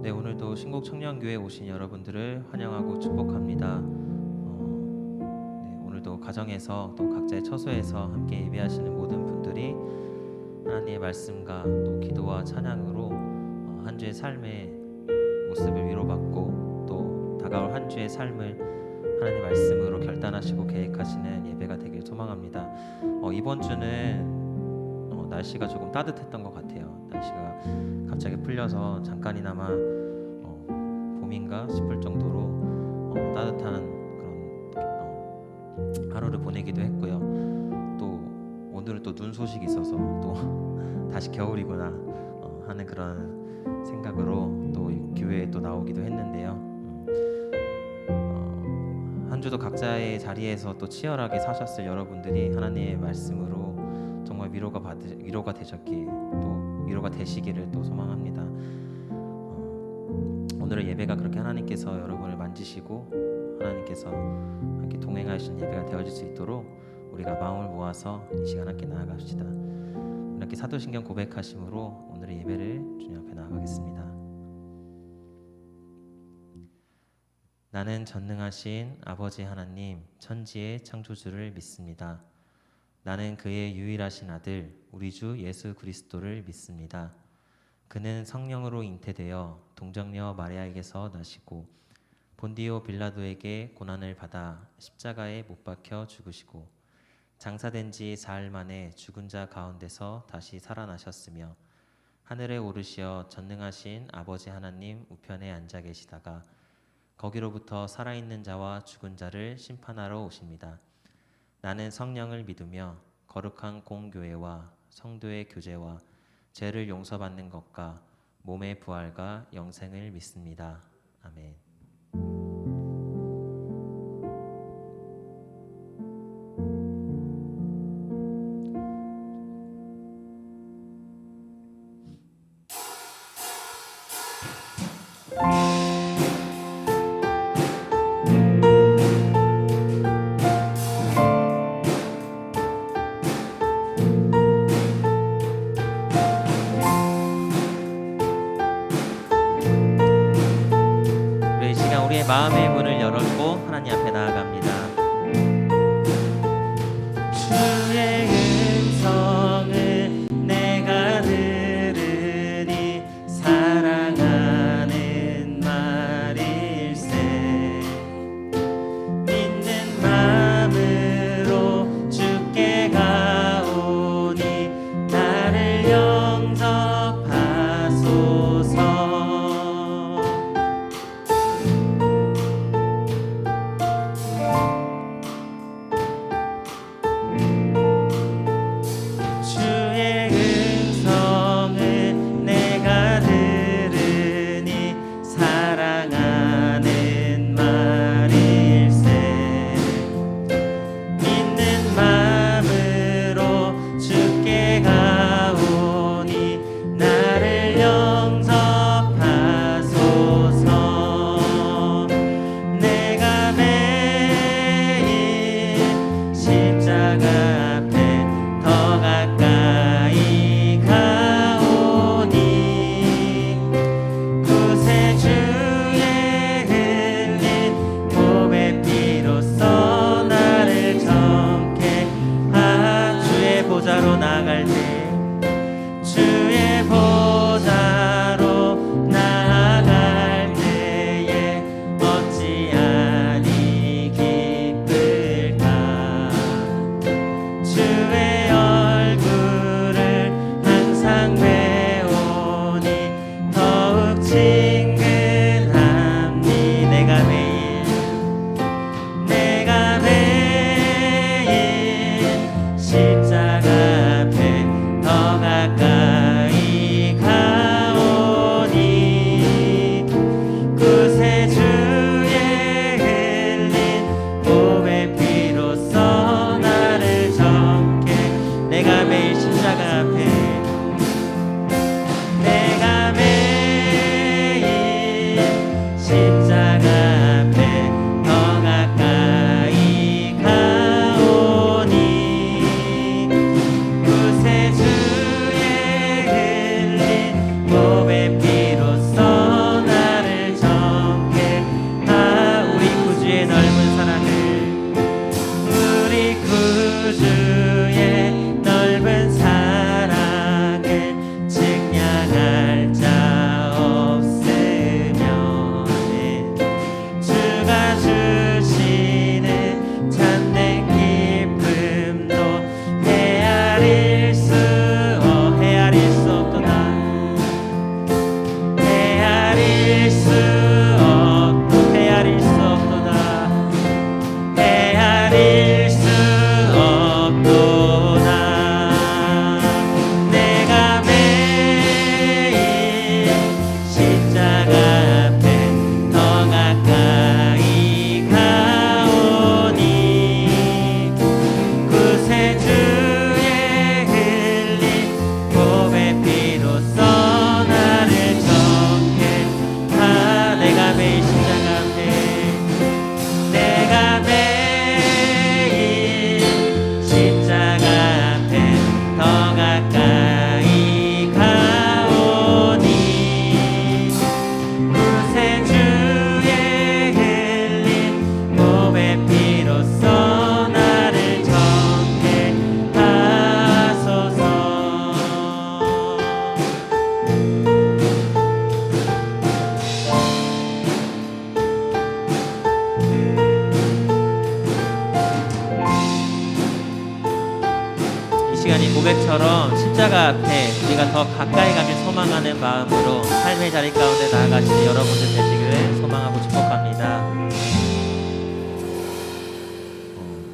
네, 오늘도 신곡 청년교회 오신 여러분들을 환영하고 축복합니다. 네, 오늘도 가정에서 또 각자의 처소에서 함께 예배하시는 모든 분들이 하나님의 말씀과 또 기도와 찬양으로 한 주의 삶의 모습을 위로받고 또 다가올 한 주의 삶을 하나님의 말씀으로 결단하시고 계획하시는 예배가 되길 소망합니다. 이번 주는 날씨가 조금 따뜻했던 것 같아요. 날씨가 갑자기 풀려서 잠깐이나마 봄인가 싶을 정도로 따뜻한 그런 하루를 보내기도 했고요. 또 오늘은 또 눈 소식이 있어서 또 다시 겨울이구나 하는 그런 생각으로 또 교회에 또 나오기도 했는데요. 한 주도 각자의 자리에서 또 치열하게 사셨을 여러분들이 하나님의 말씀으로 정말 위로가 되셨기 또 위로가 되시기를 또 소망합니다. 오늘의 예배가 그렇게 하나님께서 여러분을 만지시고 하나님께서 함께 동행하시는 예배가 되어질 수 있도록 우리가 마음을 모아서 이 시간 함께 나아갑시다. 이렇게 사도신경 고백하심으로 오늘의 예배를 주님 앞에 나아가겠습니다. 나는 전능하신 아버지 하나님 천지의 창조주를 믿습니다. 나는 그의 유일하신 아들 우리 주 예수 그리스도를 믿습니다. 그는 성령으로 잉태되어 동정녀 마리아에게서 나시고 본디오 빌라도에게 고난을 받아 십자가에 못 박혀 죽으시고 장사된 지 사흘 만에 죽은 자 가운데서 다시 살아나셨으며 하늘에 오르시어 전능하신 아버지 하나님 우편에 앉아 계시다가 거기로부터 살아있는 자와 죽은 자를 심판하러 오십니다. 나는 성령을 믿으며 거룩한 공교회와 성도의 교제와 죄를 용서받는 것과 몸의 부활과 영생을 믿습니다. 아멘. 마음의 문을 열었고 하나님 앞에 나아갑니다. 주의 음성을 내가 들으니 사랑하는 말일세 믿는 마음으로 주께 가오니 나를 영접하소서. 헤아릴 수 없도다. 헤아릴 수 없도다. 내가 매일 십자가 앞에 더 가까이 가오니 구세주의 흘린 보배 피로써 나를 정케 하. 내가 매일 십자가 앞에 내가 매일 십자가 앞에 더 가까이 가오니 구세주의 흘린 보배 피로써 나를 정케 하소서. 이 시간이 고백처럼 십자가 앞에 우리가 더 가까이 가길 소망하는 마음으로 삶의 자리 가운데 나아가시는 여러분들 되시기를 소망하고 축복합니다.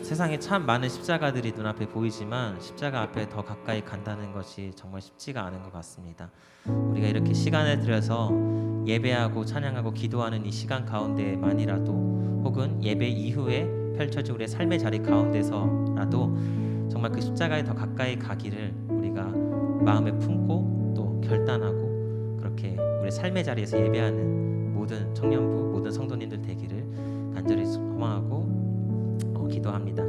세상에 참 많은 십자가들이 눈앞에 보이지만 십자가 앞에 더 가까이 간다는 것이 정말 쉽지가 않은 것 같습니다. 우리가 이렇게 시간을 들여서 예배하고 찬양하고 기도하는 이 시간 가운데만이라도 혹은 예배 이후에 펼쳐질 우리의 삶의 자리 가운데서라도 정말 그 십자가에 더 가까이 가기를 우리가 마음에 품고 또 결단하고 그렇게 우리 삶의 자리에서 예배하는 모든 청년부 모든 성도님들 되기를 간절히 소망하고 기도합니다.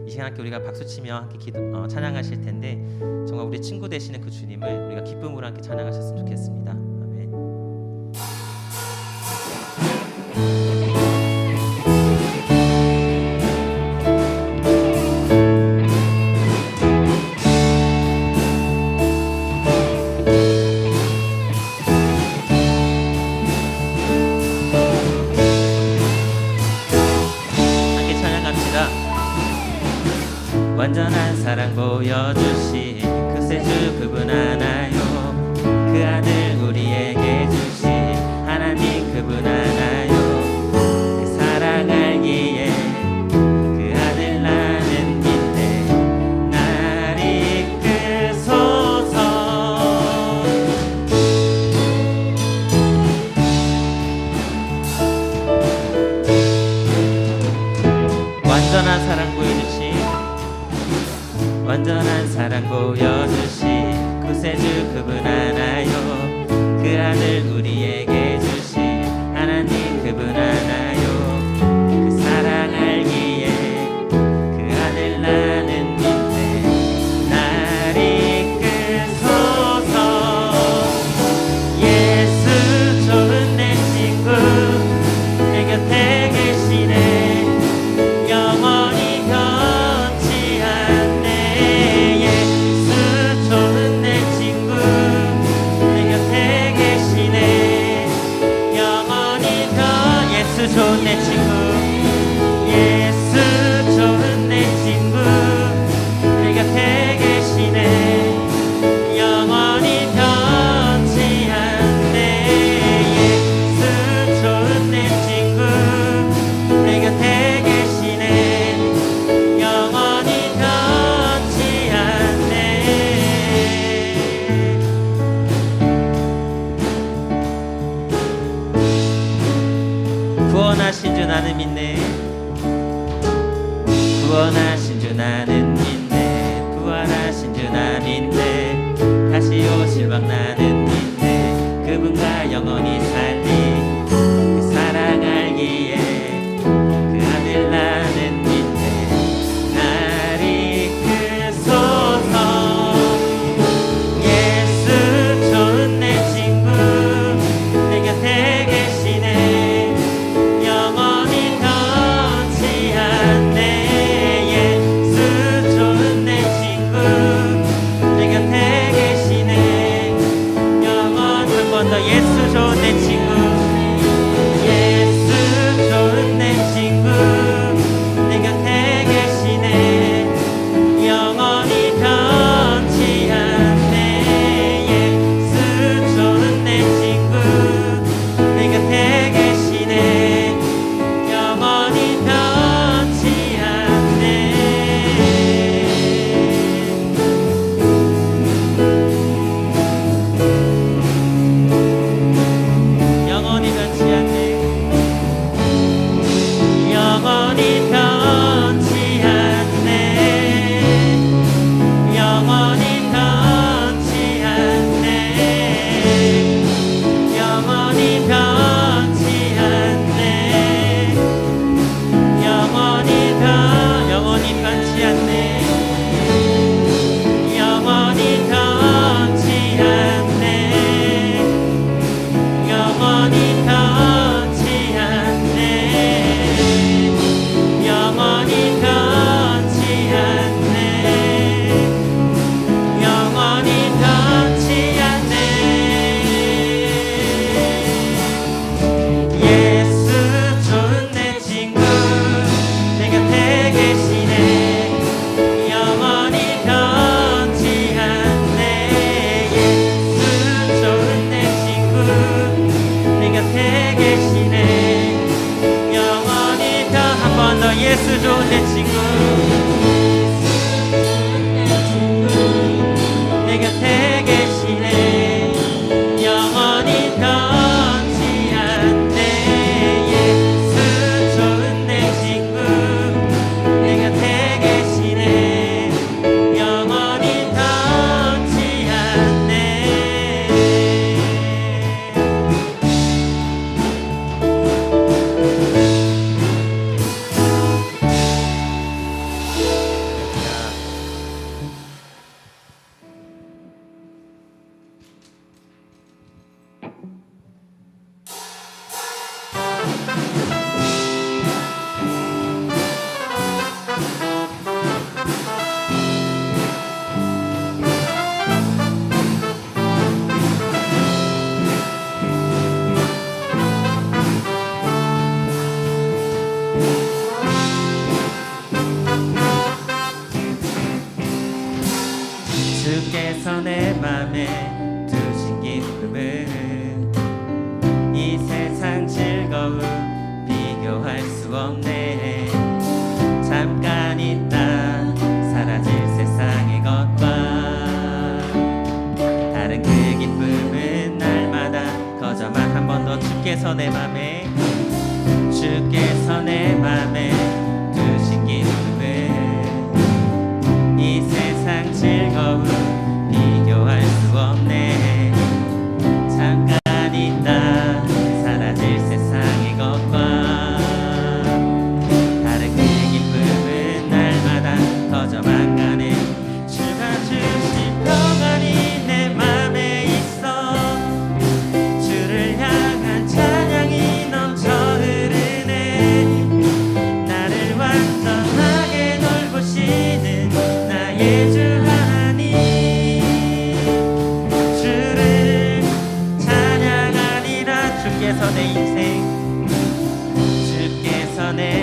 이 시간 함께 우리가 박수치며 함께 찬양하실 텐데 정말 우리 친구 되시는 그 주님을 우리가 기쁨으로 함께 찬양하셨으면 좋겠습니다. 아멘. 완전한 사랑 보여주신 그 세주 그분 하나요. 그 아들 우리에게 주신 하나님 그분 하나요. 그 사랑 알기에 그 아들 나는 믿네 날 이끄소서. 완전한 사랑 보여주신 완전한 사랑 보여주신 구세주 그분 하나요. 그 아들 우리에게 주신 하나님 그분 하나요. 그 사랑 알기에 그 아들 나는 믿네 날 이끄소서. 예수 좋은 내 친구 내 곁에 계시네 영원히 변치 않네. 좋은 내 친구 내 곁에 계시네 영원히 예수 좋은 내 친구 예수 좋은 내 친구 내 곁에 계시네 영원히 변치 않네. 예수 좋은 내 친구 내 곁에 계시네 영원히 변치 않네. 구원하신 주 나는 믿네 구원하신 주 나는 믿네 부활하신 주 나 믿네 다시 오실 방 나는 믿네 그분과 영원히 살리 그 사랑 알기에 그 아들 나는 믿네 날 이끄소서. 예수 좋은 내 친구 내 곁에 계시네 영원히 변치 않네. 예수 좋은 내 친구 내 곁에 계시네 영원 한 번 더 예수 좋은 내 친구 예수 좋은 내 친구 내 곁에 계시네 영원히 변치 않네 예수 좋은 내 친구 내 곁에 계시네 영원히 변치 않네 주께서 내 맘에 두신 기쁨은 이 세상 즐거움 비교할 수 없네 잠깐 있다 사라질 세상의 것과 다른 그 기쁨은 날마다 거저만 한 번 더 주께서 내 맘에 두신 기쁨은 이 세상 즐거움 비교할 수 없네 잠깐 있다 사라질 세상의 것과 다른 그 기쁨은 날마다 커져만 가네 주가 주신 평안이 내 맘에 있어 주를 향한 찬양이 넘쳐 흐르네 나를 완전하게 돌보시는 나의 주 하나님 주를 찬양하리라 주께서 내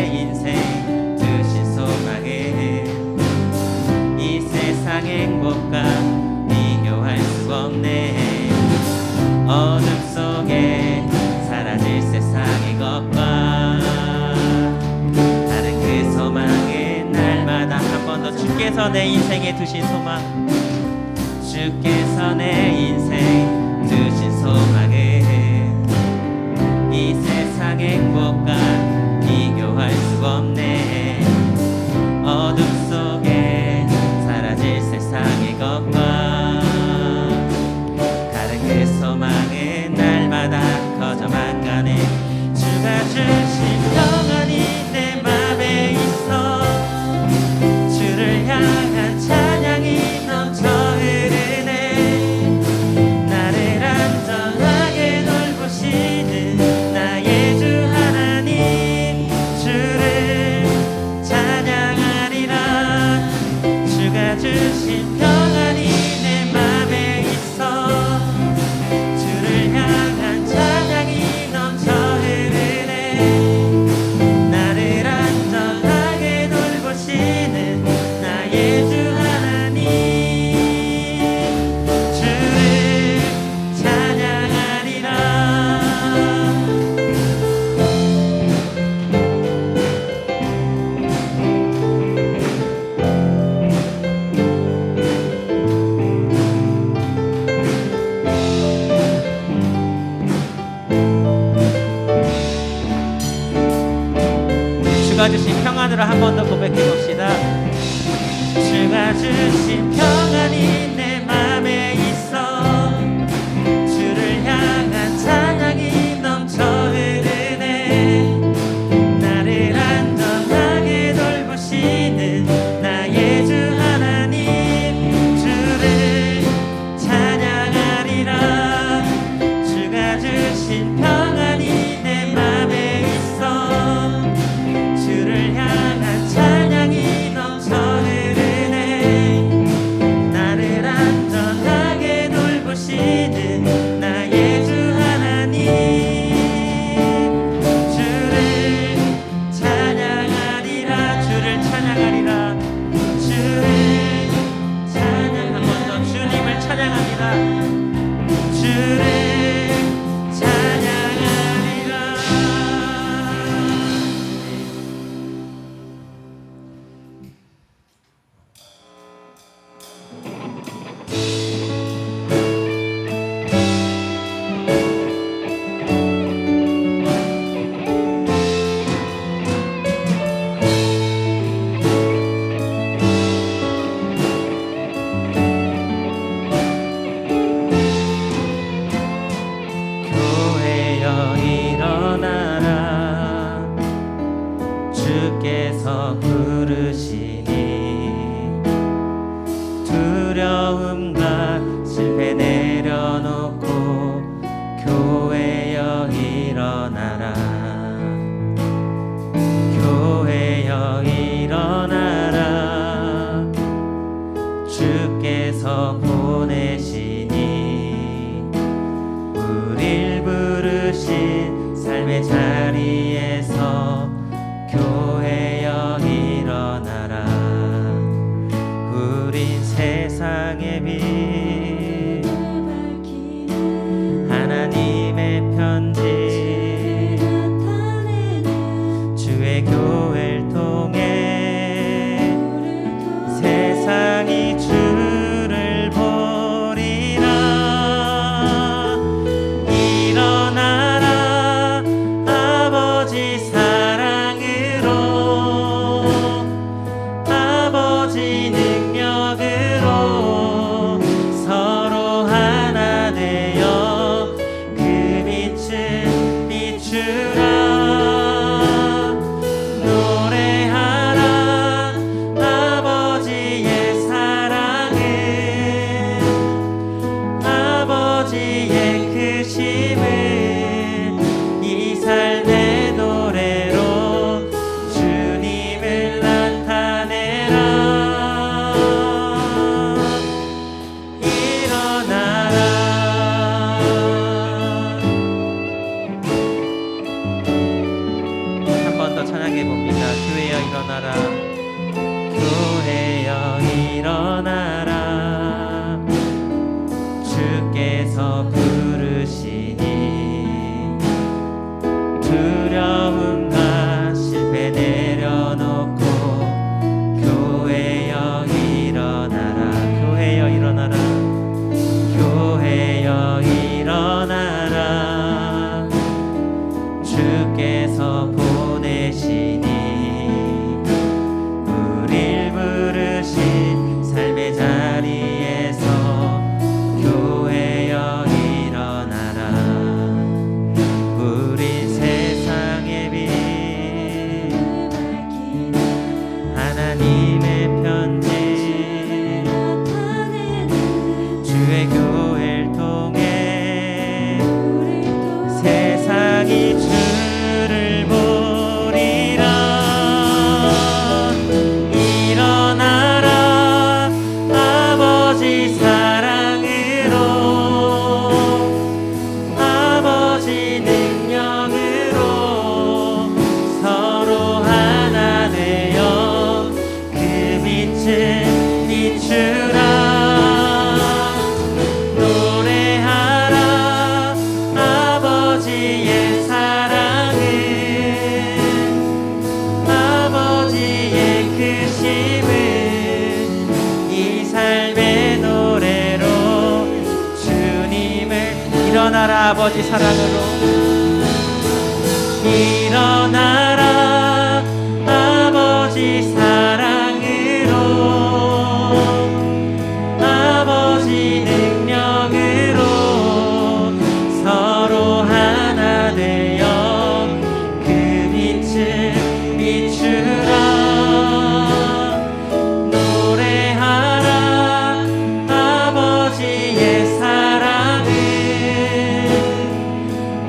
인생 두신 소망을 이 세상 행복과 비교할 수 없네 어둠 속에 사라질 세상의 것과 다른 그 소망은 날마다 한 번 더 주께서 내 인생에 두신 소망 주께서 내 인생 두신 소망을 이 세상 행복과 비교할 수 없네 어둠 속에 사라질 세상의 것과 다른 그 소망은 날마다 커져만 가네 주가 주신 평안이 내 맘에 있어 주를 향한 찬양이 넘쳐 흐르네 나를 안전하게 돌보시는 나의 주 하나님 주를 찬양하리라 주가 주신 평안이 내 맘에 있어 주를 향한 찬양이 넘쳐 흐르네 나를 안전하게 돌보시는 나의 주 하나님 주를 찬양하리라 주가 주신 평안으로 한 번 더 고백해 봅시다. 주가 주신 평안이 내 맘에 있어 주를 향한 찬양이 넘쳐 흐르네 나를 안전하게 돌보시는 나의 주 하나님 주를 찬양하리라 주가 주신 평안이 내 맘에 있어 주를 향한 찬양이 넘쳐 흐르네 나를 일어나라. 교회여 일어나라. 주께서 보내시니 우릴 부르신 삶의 자리에서 교회여 일어나라. 우린 세상의 빛 하나님의 편지 주의 교회를 통해 세상이 주를 보리라. 일어나라 아버지 사랑으로 아버지 능력으로 서로 하나 되어 그 빛을 비추라. 노래하라 아버지의 사랑을 아버지의 크심을 이 삶의 노래로 주님을 나타내라. 일어나라. 한 번 더 찬양해 봅니다. 교회여 일어나라. 교회여 일어나라. 주께서 부르시니 두려움과 실패 내려놓고 교회여 일어나라. 교회여 일어나라. 교회여 일어나라. 주께서 보내시니 우릴 부르신 삶의 자리에서 교회여 일어나라. 우린 세상의 빛 하나님의 편지 주의 교회를 통해 세상이 주를 보리라. 일어나라 아버지 사랑으로 아버지 능력으로 서로 하나 되어 그 빛을 비추라. 노래하라 아버지의 사랑을 아버지의 크심을 이 삶의 노래로 주님을 일어나라 아버지 사랑으로 일어나라 아버지 사랑으로 아버지 능력으로 서로 하나 되어 그 빛을 비추라. 노래하라 아버지의 사랑을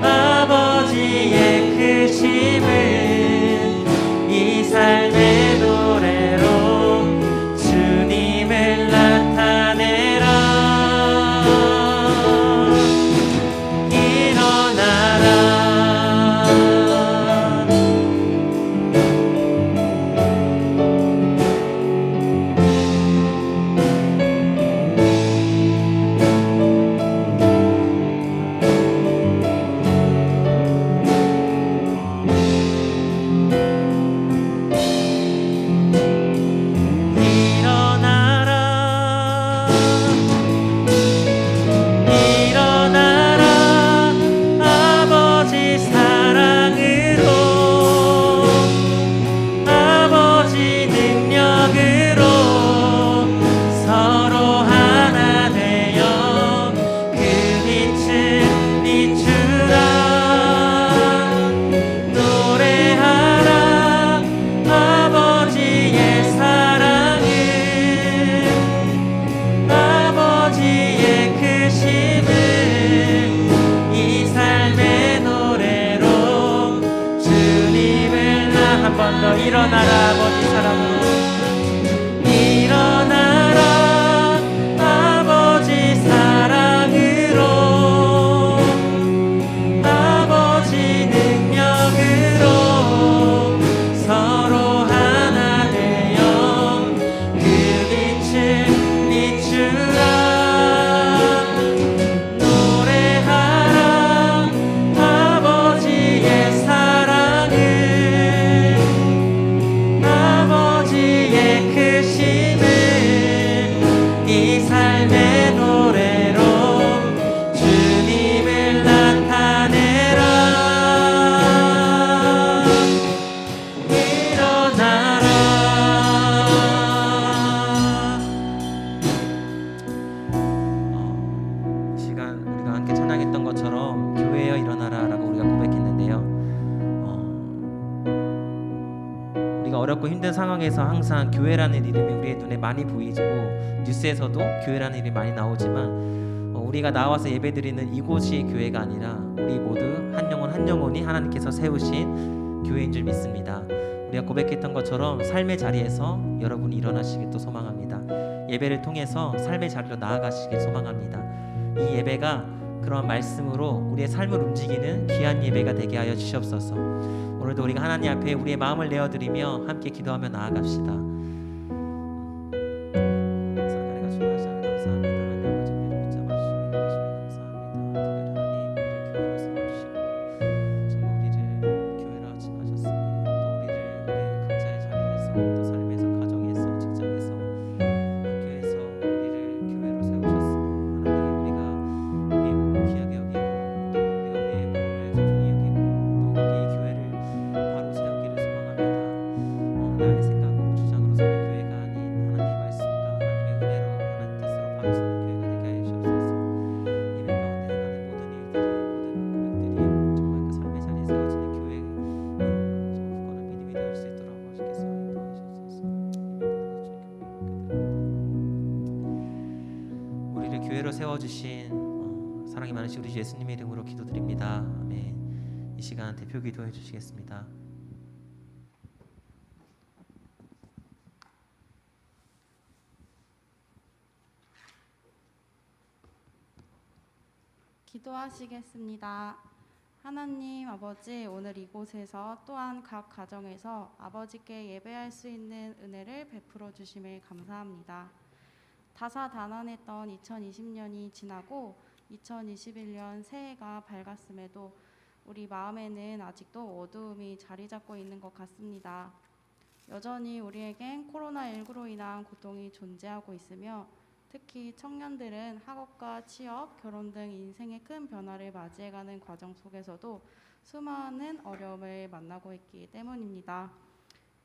아버지의 크심을 한 번 더 일어나라 아버지 사랑으로 일어나라 아버지 사랑으로 아버지 능력으로 서로 하나 되어 그 빛을 비추라 노래하라 아버지의 사랑을 아버지의 크심을 이 삶의 노래로 주님을 나타내라 일어나라 이 시간 우리가 함께 찬양했던 것처럼 교회여 일어나라 라고 우리가 고백했는데요. 우리가 어렵고 힘든 상황에서 항상 교회라는 이름이 우리의 눈에 많이 보이고 뉴스에서도 교회라는 이름이 많이 나오지만 우리가 나와서 예배드리는 이곳이 교회가 아니라 우리 모두 한 영혼 한 영혼이 하나님께서 세우신 교회인 줄 믿습니다. 우리가 고백했던 것처럼 삶의 자리에서 여러분이 일어나시길 또 소망합니다. 예배를 통해서 삶의 자리로 나아가시길 소망합니다. 이 예배가 그런 말씀으로 우리의 삶을 움직이는 귀한 예배가 되게 하여 주시옵소서. 오늘도 우리가 하나님 앞에 우리의 마음을 내어드리며 함께 기도하며 나아갑시다. 사랑하는 가족 하나님 감사합니다. 하나님 아버지 우리를 붙잡아 주시고 인도하시며 감사합니다. 특별히 하나님 우리를 교회로 세워주시고 정말 우리를 교회로 칭하셨으니 또 우리를 우리 각자의 자리에서 또 삶에서 가정에서 직장에서 학교에서 우리를 교회로 세우셨으니 하나님 우리가 우리의 몸을 귀하게 여기고 또 우리가 우리의 몸을 소중히 여기고 또 우리의 교회를 바로 세우기를 소망합니다. 나의 생각으로 주장으로 서는 교회가 아닌 하나님의 말씀과 하나님의 은혜로 하나님 뜻으로 바로 서는 교회가 되게 하여 주옵소서. 예배 가운데 행하는 모든 일들이 모든 고백들이 정말 그 삶의 자리에 세워지는 교회의 정말 굳건한 믿음이 되어 수 있도록 아버지께서 인도하여 주옵소서. 우리를 교회로 세워주신 사랑이 많으신 우리 예수님의 이름으로 기도드립니다. 아멘. 이 시간 대표 기도해 주시겠습니다. 기도하시겠습니다. 하나님 아버지, 오늘 이곳에서 또한 각 가정에서 아버지께 예배할 수 있는 은혜를 베풀어 주심을 감사합니다. 다사다난했던 2020년이 지나고 2021년 새해가 밝았음에도 우리 마음에는 아직도 어두움이 자리 잡고 있는 것 같습니다. 여전히 우리에겐 코로나19로 인한 고통이 존재하고 있으며 특히 청년들은 학업과 취업, 결혼 등 인생의 큰 변화를 맞이해가는 과정 속에서도 수많은 어려움을 만나고 있기 때문입니다.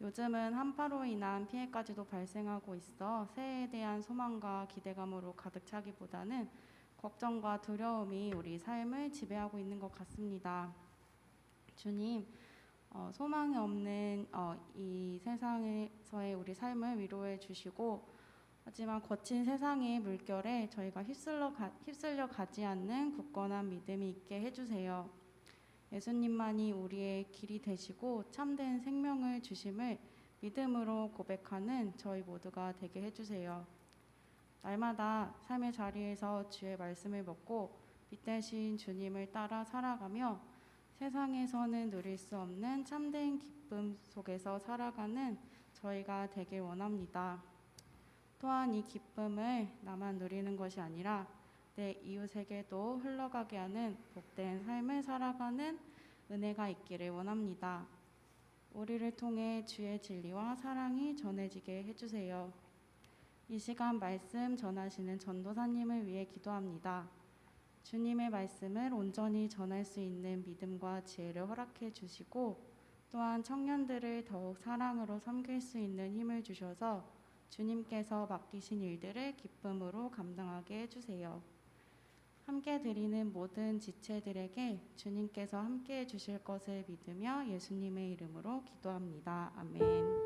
요즘은 한파로 인한 피해까지도 발생하고 있어 새해에 대한 소망과 기대감으로 가득 차기보다는 걱정과 두려움이 우리 삶을 지배하고 있는 것 같습니다. 주님, 소망이 없는 이 세상에서의 우리 삶을 위로해 주시고 하지만 거친 세상의 물결에 저희가 휩쓸려 가지 않는 굳건한 믿음이 있게 해주세요. 예수님만이 우리의 길이 되시고 참된 생명을 주심을 믿음으로 고백하는 저희 모두가 되게 해주세요. 날마다 삶의 자리에서 주의 말씀을 먹고 빛 대신 주님을 따라 살아가며 세상에서는 누릴 수 없는 참된 기쁨 속에서 살아가는 저희가 되길 원합니다. 또한 이 기쁨을 나만 누리는 것이 아니라 내 이웃에게도 흘러가게 하는 복된 삶을 살아가는 은혜가 있기를 원합니다. 우리를 통해 주의 진리와 사랑이 전해지게 해주세요. 이 시간 말씀 전하시는 전도사님을 위해 기도합니다. 주님의 말씀을 온전히 전할 수 있는 믿음과 지혜를 허락해 주시고 또한 청년들을 더욱 사랑으로 섬길 수 있는 힘을 주셔서 주님께서 맡기신 일들을 기쁨으로 감당하게 해주세요. 함께 드리는 모든 지체들에게 주님께서 함께 해주실 것을 믿으며 예수님의 이름으로 기도합니다. 아멘.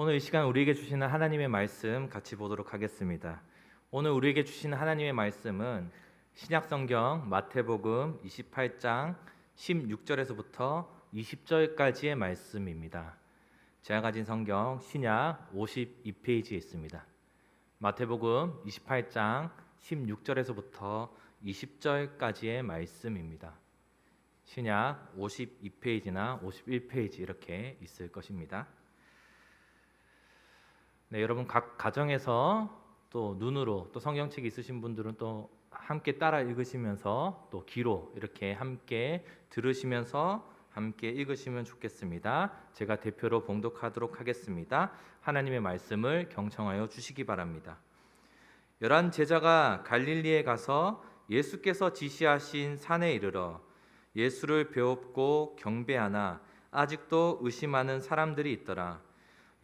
오늘 이 시간 우리에게 주시는 하나님의 말씀 같이 보도록 하겠습니다. 오늘 우리에게 주시는 하나님의 말씀은 신약성경 마태복음 28장 16절에서부터 20절까지의 말씀입니다. 제가 가진 성경 신약 52페이지에 있습니다. 마태복음 28장 16절에서부터 20절까지의 말씀입니다. 신약 52페이지나 51페이지 이렇게 있을 것입니다. 네, 여러분 각 가정에서 또 눈으로 또 성경책 있으신 분들은 또 함께 따라 읽으시면서 또 귀로 이렇게 함께 들으시면서 함께 읽으시면 좋겠습니다. 제가 대표로 봉독하도록 하겠습니다. 하나님의 말씀을 경청하여 주시기 바랍니다. 11 제자가 갈릴리에 가서 예수께서 지시하신 산에 이르러 예수를 배웁고 경배하나 아직도 의심하는 사람들이 있더라.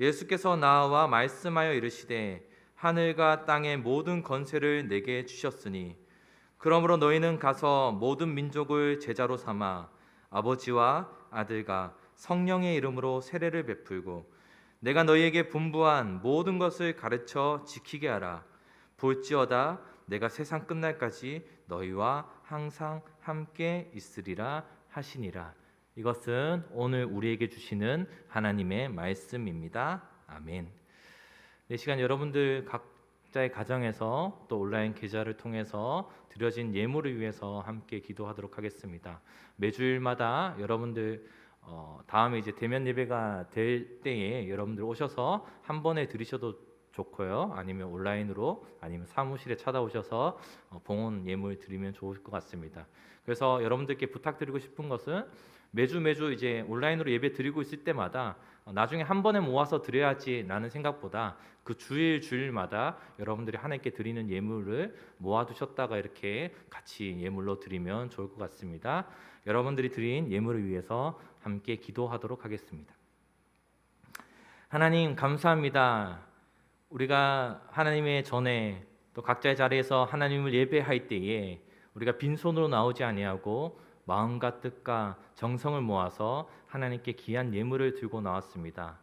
예수께서 나와 말씀하여 이르시되 하늘과 땅의 모든 권세를 내게 주셨으니 그러므로 너희는 가서 모든 민족을 제자로 삼아 아버지와 아들과 성령의 이름으로 세례를 베풀고 내가 너희에게 분부한 모든 것을 가르쳐 지키게 하라. 볼지어다 내가 세상 끝날까지 너희와 항상 함께 있으리라 하시니라. 이것은 오늘 우리에게 주시는 하나님의 말씀입니다. 아멘. 이 시간 여러분들 각자의 가정에서 또 온라인 계좌를 통해서 드려진 예물을 위해서 함께 기도하도록 하겠습니다. 매주일마다 여러분들 다음에 이제 대면 예배가 될 때에 여러분들 오셔서 한 번에 드리셔도 좋고요. 아니면 온라인으로 아니면 사무실에 찾아오셔서 봉헌 예물 드리면 좋을 것 같습니다. 그래서 여러분들께 부탁드리고 싶은 것은 매주 이제 온라인으로 예배 드리고 있을 때마다 나중에 한 번에 모아서 드려야지라는 생각보다 그 주일마다 여러분들이 하나님께 드리는 예물을 모아두셨다가 이렇게 같이 예물로 드리면 좋을 것 같습니다. 여러분들이 드린 예물을 위해서 함께 기도하도록 하겠습니다. 하나님 감사합니다. 우리가 하나님의 전에 또 각자의 자리에서 하나님을 예배할 때에 우리가 빈손으로 나오지 아니하고 마음과 뜻과 정성을 모아서 하나님께 귀한 예물을 들고 나왔습니다.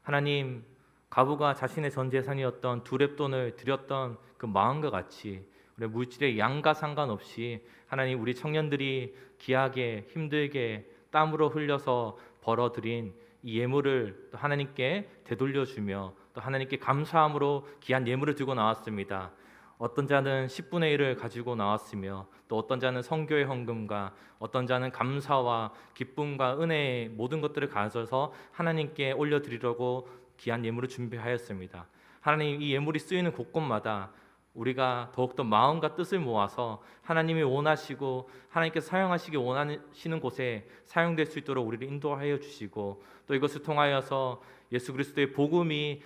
하나님, 과부가 자신의 전 재산이었던 두 렙돈을 드렸던 그 마음과 같이 우리 물질의 양과 상관없이 하나님 우리 청년들이 귀하게 힘들게 땀으로 흘려서 벌어들인 이 예물을 또 하나님께 되돌려주며 또 하나님께 감사함으로 귀한 예물을 들고 나왔습니다. 어떤 자는 10분의 1을 가지고 나왔으며 또 어떤 자는 선교의 헌금과 어떤 자는 감사와 기쁨과 은혜의 모든 것들을 가져서 하나님께 올려드리려고 귀한 예물을 준비하였습니다. 하나님 이 예물이 쓰이는 곳곳마다 우리가 더욱더 마음과 뜻을 모아서 하나님이 원하시고 하나님께서 사용하시기 원하시는 곳에 사용될 수 있도록 우리를 인도하여 주시고 또 이것을 통하여서 예수 그리스도의 복음이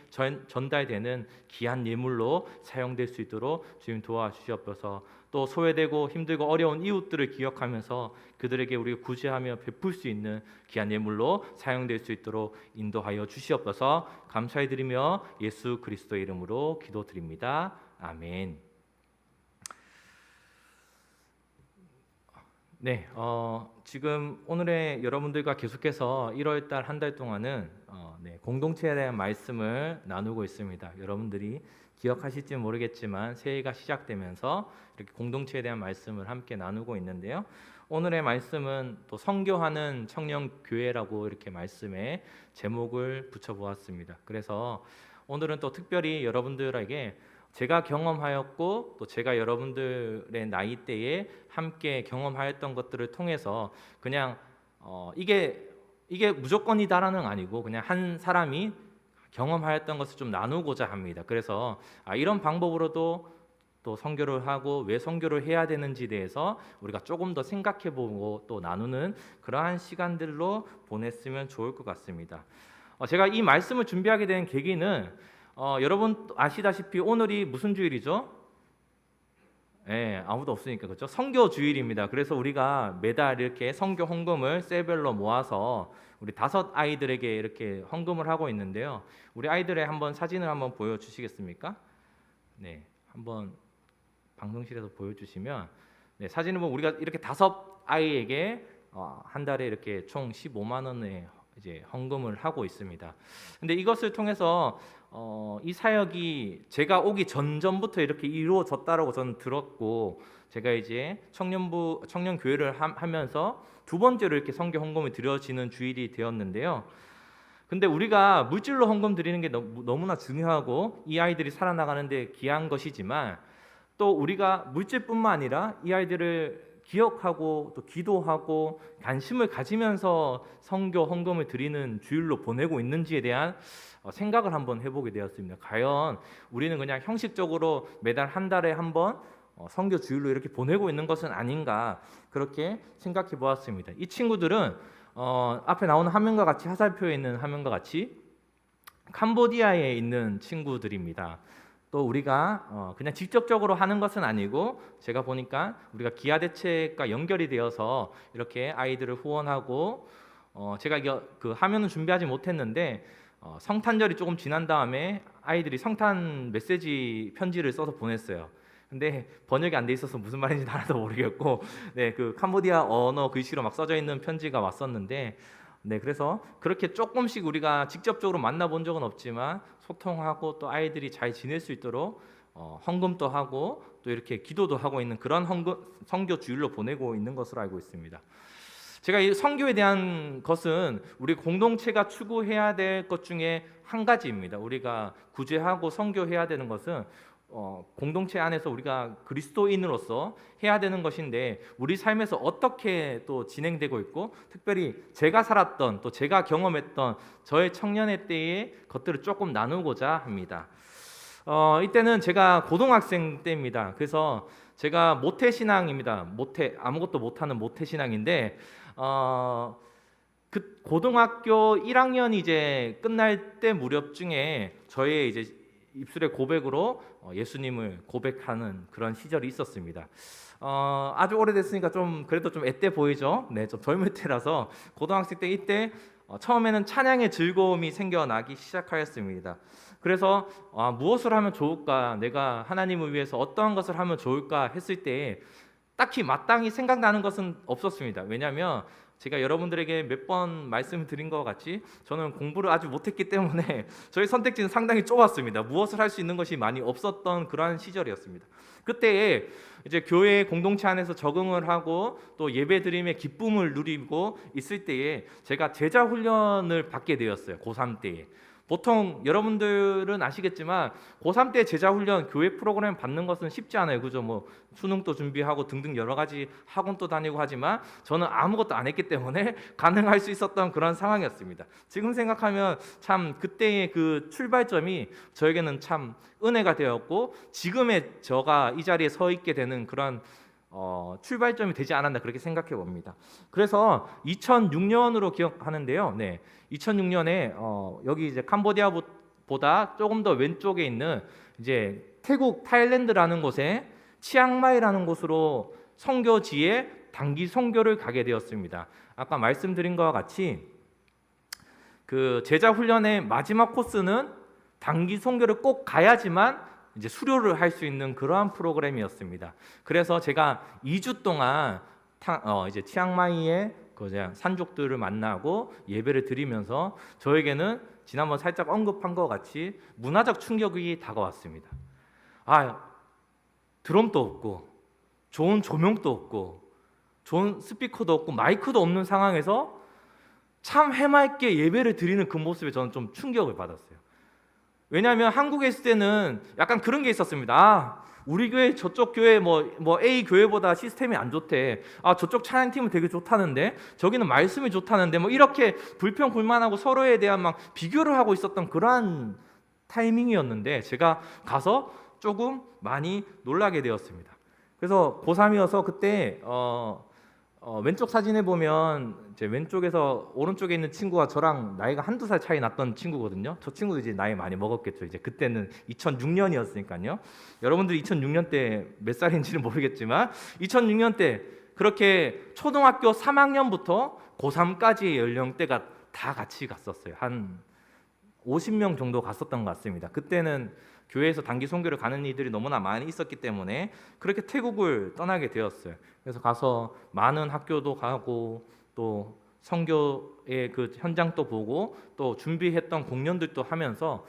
전달되는 귀한 예물로 사용될 수 있도록 주님 도와주시옵소서. 또 소외되고 힘들고 어려운 이웃들을 기억하면서 그들에게 우리가 구제하며 베풀 수 있는 귀한 예물로 사용될 수 있도록 인도하여 주시옵소서. 감사해드리며 예수 그리스도의 이름으로 기도드립니다. 아멘. 네, 지금 오늘의 여러분들과 계속해서 1월달 한 달 동안은 공동체에 대한 말씀을 나누고 있습니다. 여러분들이 기억하실지 모르겠지만 새해가 시작되면서 이렇게 공동체에 대한 말씀을 함께 나누고 있는데요. 오늘의 말씀은 또 선교하는 청년 교회라고 이렇게 말씀에 제목을 붙여보았습니다. 그래서 오늘은 또 특별히 여러분들에게 제가 경험하였고 또 제가 여러분들의 나이대에 함께 경험하였던 것들을 통해서 그냥 이게 무조건이다라는 아니고 그냥 한 사람이 경험하였던 것을 좀 나누고자 합니다. 그래서 이런 방법으로도 또 선교를 하고 왜 선교를 해야 되는지에 대해서 우리가 조금 더 생각해보고 또 나누는 그러한 시간들로 보냈으면 좋을 것 같습니다. 제가 이 말씀을 준비하게 된 계기는 여러분 아시다시피 오늘이 무슨 주일이죠? 아무도 없으니까 그렇죠? 선교 주일입니다. 그래서 우리가 매달 이렇게 선교 헌금을 셀별로 모아서 우리 5 아이들에게 이렇게 헌금을 하고 있는데요. 우리 아이들의 한번 사진을 한번 보여주시겠습니까? 네, 한번 방송실에서 보여주시면 사진을 보면 우리가 이렇게 5 아이에게 한 달에 이렇게 총 15만 원의 이제 헌금을 하고 있습니다. 근데 이것을 통해서 이 사역이 제가 오기 전부터 이렇게 이루어졌다라고 저는 들었고, 제가 이제 청년 교회를 하면서 두 번째로 이렇게 선교 헌금이 드려지는 주일이 되었는데요. 근데 우리가 물질로 헌금 드리는 게 너무나 중요하고 이 아이들이 살아나가는데 귀한 것이지만, 또 우리가 물질뿐만 아니라 이 아이들을 기억하고 또 기도하고 관심을 가지면서 선교 헌금을 드리는 주일로 보내고 있는지에 대한 생각을 한번 해보게 되었습니다. 과연 우리는 그냥 형식적으로 매달 한 달에 한 번 선교 주일로 이렇게 보내고 있는 것은 아닌가, 그렇게 생각해 보았습니다. 이 친구들은 앞에 나오는 화면과 같이, 화살표에 있는 화면과 같이 캄보디아에 있는 친구들입니다. 또 우리가 그냥 직접적으로 하는 것은 아니고, 제가 보니까 우리가 기아 대책과 연결이 되어서 이렇게 아이들을 후원하고, 제가 그 화면은 준비하지 못했는데 성탄절이 조금 지난 다음에 아이들이 성탄 메시지 편지를 써서 보냈어요. 근데 번역이 안 돼 있어서 무슨 말인지 하나도 모르겠고, 네, 그 캄보디아 언어 글씨로 막 써져 있는 편지가 왔었는데, 네, 그래서 그렇게 조금씩 우리가 직접적으로 만나본 적은 없지만 소통하고 또 아이들이 잘 지낼 수 있도록 헌금도 하고 또 이렇게 기도도 하고 있는 그런 선교 주일로 보내고 있는 것으로 알고 있습니다. 제가 이 선교에 대한 것은 우리 공동체가 추구해야 될 것 중에 한 가지입니다. 우리가 구제하고 선교해야 되는 것은 공동체 안에서 우리가 그리스도인으로서 해야 되는 것인데, 우리 삶에서 어떻게 또 진행되고 있고, 특별히 제가 살았던 또 제가 경험했던 저의 청년의 때의 것들을 조금 나누고자 합니다. 이때는 제가 고등학생 때입니다. 그래서 제가 모태신앙입니다. 아무것도 못하는 모태신앙인데, 그 고등학교 1학년이 이제 끝날 때 무렵중에 저의 이제 입술의 고백으로 예수님을 고백하는 그런 시절이 있었습니다. 아주 오래됐으니까 좀 그래도 좀 앳돼 보이죠? 네, 좀 젊을 때라서 고등학생 때 이때 처음에는 찬양의 즐거움이 생겨나기 시작하였습니다. 그래서 무엇을 하면 좋을까, 내가 하나님을 위해서 어떠한 것을 하면 좋을까 했을 때 딱히 마땅히 생각나는 것은 없었습니다. 왜냐하면 제가 여러분들에게 몇 번 말씀드린 것 같이 저는 공부를 아주 못했기 때문에 저희 선택지는 상당히 좁았습니다. 무엇을 할 수 있는 것이 많이 없었던 그러한 시절이었습니다. 그때에 이제 교회 공동체 안에서 적응을 하고 또 예배드림의 기쁨을 누리고 있을 때에 제가 제자 훈련을 받게 되었어요. 고3 때에. 보통 여러분들은 아시겠지만 고3 때 제자훈련 교회 프로그램 받는 것은 쉽지 않아요. 그죠? 뭐 수능도 준비하고 등등 여러 가지 학원도 다니고 하지만 저는 아무것도 안 했기 때문에 가능할 수 있었던 그런 상황이었습니다. 지금 생각하면 참 그때의 그 출발점이 저에게는 참 은혜가 되었고, 지금의 저가 이 자리에 서 있게 되는 그런 출발점이 되지 않았나, 그렇게 생각해 봅니다. 그래서 2006년으로 기억하는데요. 네, 2006년에 여기 이제 캄보디아보다 조금 더 왼쪽에 있는 이제 태국 타일랜드라는 곳에 치앙마이라는 곳으로 선교지에 단기 선교를 가게 되었습니다. 아까 말씀드린 것과 같이 그 제자 훈련의 마지막 코스는 단기 선교를 꼭 가야지만 이제 수료를 할 수 있는 그러한 프로그램이었습니다. 그래서 제가 2주 동안 이제 치앙마이의 그 산족들을 만나고 예배를 드리면서 저에게는 지난번 살짝 언급한 것 같이 문화적 충격이 다가왔습니다. 드럼도 없고 좋은 조명도 없고 좋은 스피커도 없고 마이크도 없는 상황에서 참 해맑게 예배를 드리는 그 모습에 저는 좀 충격을 받았어요. 왜냐하면 한국에 있을 때는 약간 그런 게 있었습니다. 우리 교회 저쪽 교회 뭐 A 교회보다 시스템이 안 좋대. 저쪽 찬양팀은 되게 좋다는데 저기는 말씀이 좋다는데 뭐 이렇게 불평불만하고 서로에 대한 막 비교를 하고 있었던 그러한 타이밍이었는데, 제가 가서 조금 많이 놀라게 되었습니다. 그래서 고3이어서 그때 왼쪽 사진에 보면 이제 왼쪽에서 오른쪽에 있는 친구가 저랑 나이가 한두 살 차이 났던 친구거든요. 저 친구도 이제 나이 많이 먹었겠죠. 이제 그때는 2006년이었으니까요. 여러분들이 2006년 때 몇 살인지는 모르겠지만 2006년 때 그렇게 초등학교 3학년부터 고3까지의 연령대가 다 같이 갔었어요. 한 50명 정도 갔었던 것 같습니다. 그때는 교회에서 단기 선교를 가는 이들이 너무나 많이 있었기 때문에 그렇게 태국을 떠나게 되었어요. 그래서 가서 많은 학교도 가고 또 선교의 그 현장도 보고 또 준비했던 공연들도 하면서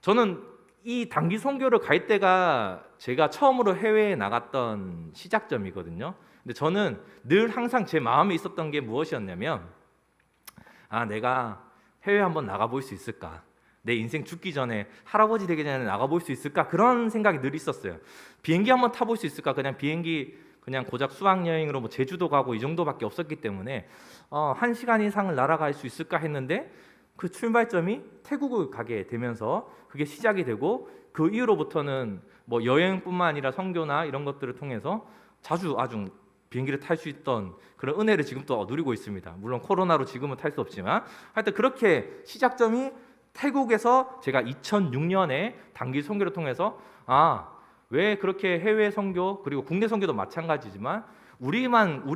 저는 이 단기 선교를 갈 때가 제가 처음으로 해외에 나갔던 시작점이거든요. 근데 저는 늘 항상 제 마음에 있었던 게 무엇이었냐면 내가 해외 한번 나가볼 수 있을까? 내 인생 죽기 전에 할아버지 되기 전에 나가볼 수 있을까? 그런 생각이 늘 있었어요. 비행기 한번 타볼 수 있을까? 그냥 고작 수학여행으로 뭐 제주도 가고 이 정도밖에 없었기 때문에 1시간 이상을 날아갈 수 있을까 했는데 그 출발점이 태국을 가게 되면서 그게 시작이 되고 그 이후로부터는 뭐 여행뿐만 아니라 선교나 이런 것들을 통해서 자주 비행기를 탈 수 있던 그런 은혜를 지금 또 누리고 있습니다. 물론 코로나로 지금은 탈 수 없지만 하여튼 그렇게 시작점이 태국에서 제가 2006년에 단기 선교를 통해서 왜 그렇게 해외 선교 그리고 국내 선교도 마찬가지지만 우리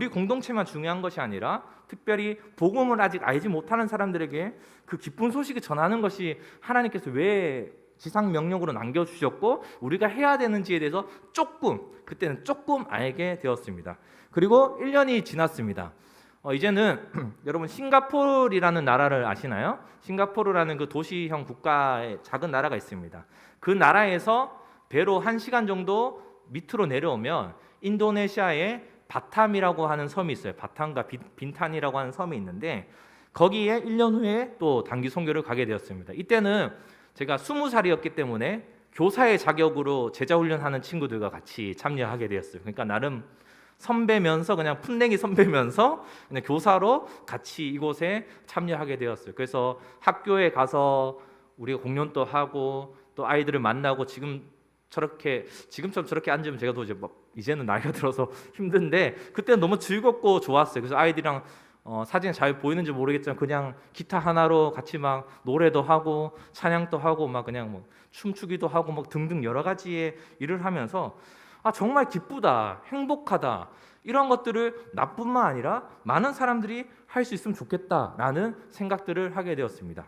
공동체만 중요한 것이 아니라 특별히 복음을 아직 알지 못하는 사람들에게 그 기쁜 소식을 전하는 것이 하나님께서 왜 지상 명령으로 남겨주셨고 우리가 해야 되는지에 대해서 그때는 조금 알게 되었습니다. 그리고 1년이 지났습니다. 이제는 여러분 싱가포르라는 나라를 아시나요? 싱가포르라는 그 도시형 국가의 작은 나라가 있습니다. 그 나라에서 배로 1시간 정도 밑으로 내려오면 인도네시아의 바탐이라고 하는 섬이 있어요. 바탐과 빈탄이라고 하는 섬이 있는데 거기에 1년 후에 또 단기 선교를 가게 되었습니다. 이때는 제가 20살이었기 때문에 교사의 자격으로 제자 훈련하는 친구들과 같이 참여하게 되었어요. 그러니까 나름 선배면서 그냥 풋내기 선배면서 그냥 교사로 같이 이곳에 참여하게 되었어요. 그래서 학교에 가서 우리가 공연도 하고 또 아이들을 만나고 지금처럼 저렇게 앉으면 제가 또 이제는 나이가 들어서 힘든데 그때는 너무 즐겁고 좋았어요. 그래서 아이들이랑 사진이 잘 보이는지 모르겠지만 그냥 기타 하나로 같이 막 노래도 하고 찬양도 하고 막 그냥 뭐 춤추기도 하고 막 등등 여러 가지의 일을 하면서 정말 기쁘다, 행복하다 이런 것들을 나뿐만 아니라 많은 사람들이 할 수 있으면 좋겠다라는 생각들을 하게 되었습니다.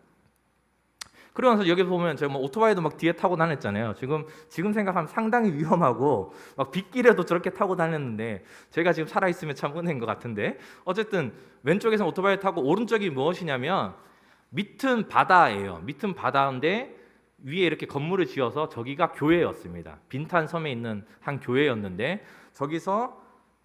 그러면서 여기 보면 제가 뭐 오토바이도 막 뒤에 타고 다녔잖아요. 지금 생각하면 상당히 위험하고 막 빗길에도 저렇게 타고 다녔는데 제가 지금 살아 있으면 참 은혜인 것 같은데 어쨌든 왼쪽에서 오토바이 타고 오른쪽이 무엇이냐면 밑은 바다예요. 밑은 바다인데 위에 이렇게 건물을 지어서 저기가 교회였습니다. 빈탄 섬에 있는 한 교회였는데 저기서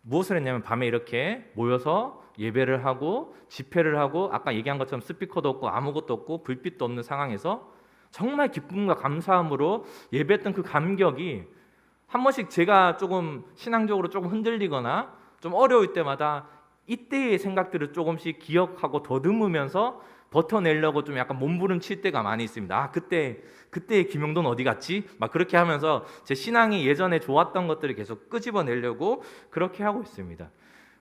무엇을 했냐면 밤에 이렇게 모여서 예배를 하고 집회를 하고 아까 얘기한 것처럼 스피커도 없고 아무것도 없고 불빛도 없는 상황에서 정말 기쁨과 감사함으로 예배했던 그 감격이 한 번씩 제가 조금 신앙적으로 조금 흔들리거나 좀 어려울 때마다 이때의 생각들을 조금씩 기억하고 더듬으면서 버텨내려고 좀 약간 몸부림칠 때가 많이 있습니다. 그때의 김용돈 어디 갔지? 막 그렇게 하면서 제 신앙이 예전에 좋았던 것들을 계속 끄집어내려고 그렇게 하고 있습니다.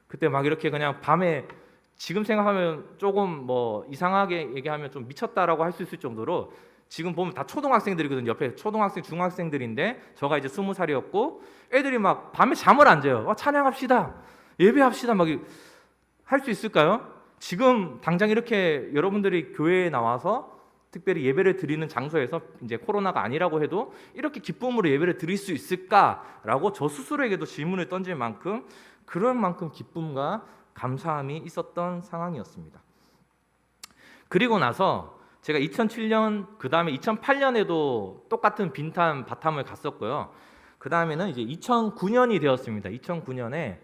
그때 막 이렇게 그냥 밤에 지금 생각하면 조금 뭐 이상하게 얘기하면 좀 미쳤다라고 할 수 있을 정도로 지금 보면 다 초등학생들이거든요. 옆에 초등학생, 중학생들인데 저가 이제 20살이었고 애들이 막 밤에 잠을 안 자요. 찬양합시다, 예배합시다 막 할 수 있을까요? 지금 당장 이렇게 여러분들이 교회에 나와서 특별히 예배를 드리는 장소에서 이제 코로나가 아니라고 해도 이렇게 기쁨으로 예배를 드릴 수 있을까라고 저 스스로에게도 질문을 던질 만큼 그럴 만큼 기쁨과 감사함이 있었던 상황이었습니다. 그리고 나서 제가 2007년 그 다음에 2008년에도 똑같은 빈탄 바탐을 갔었고요. 그 다음에는 이제 2009년이 되었습니다. 2009년에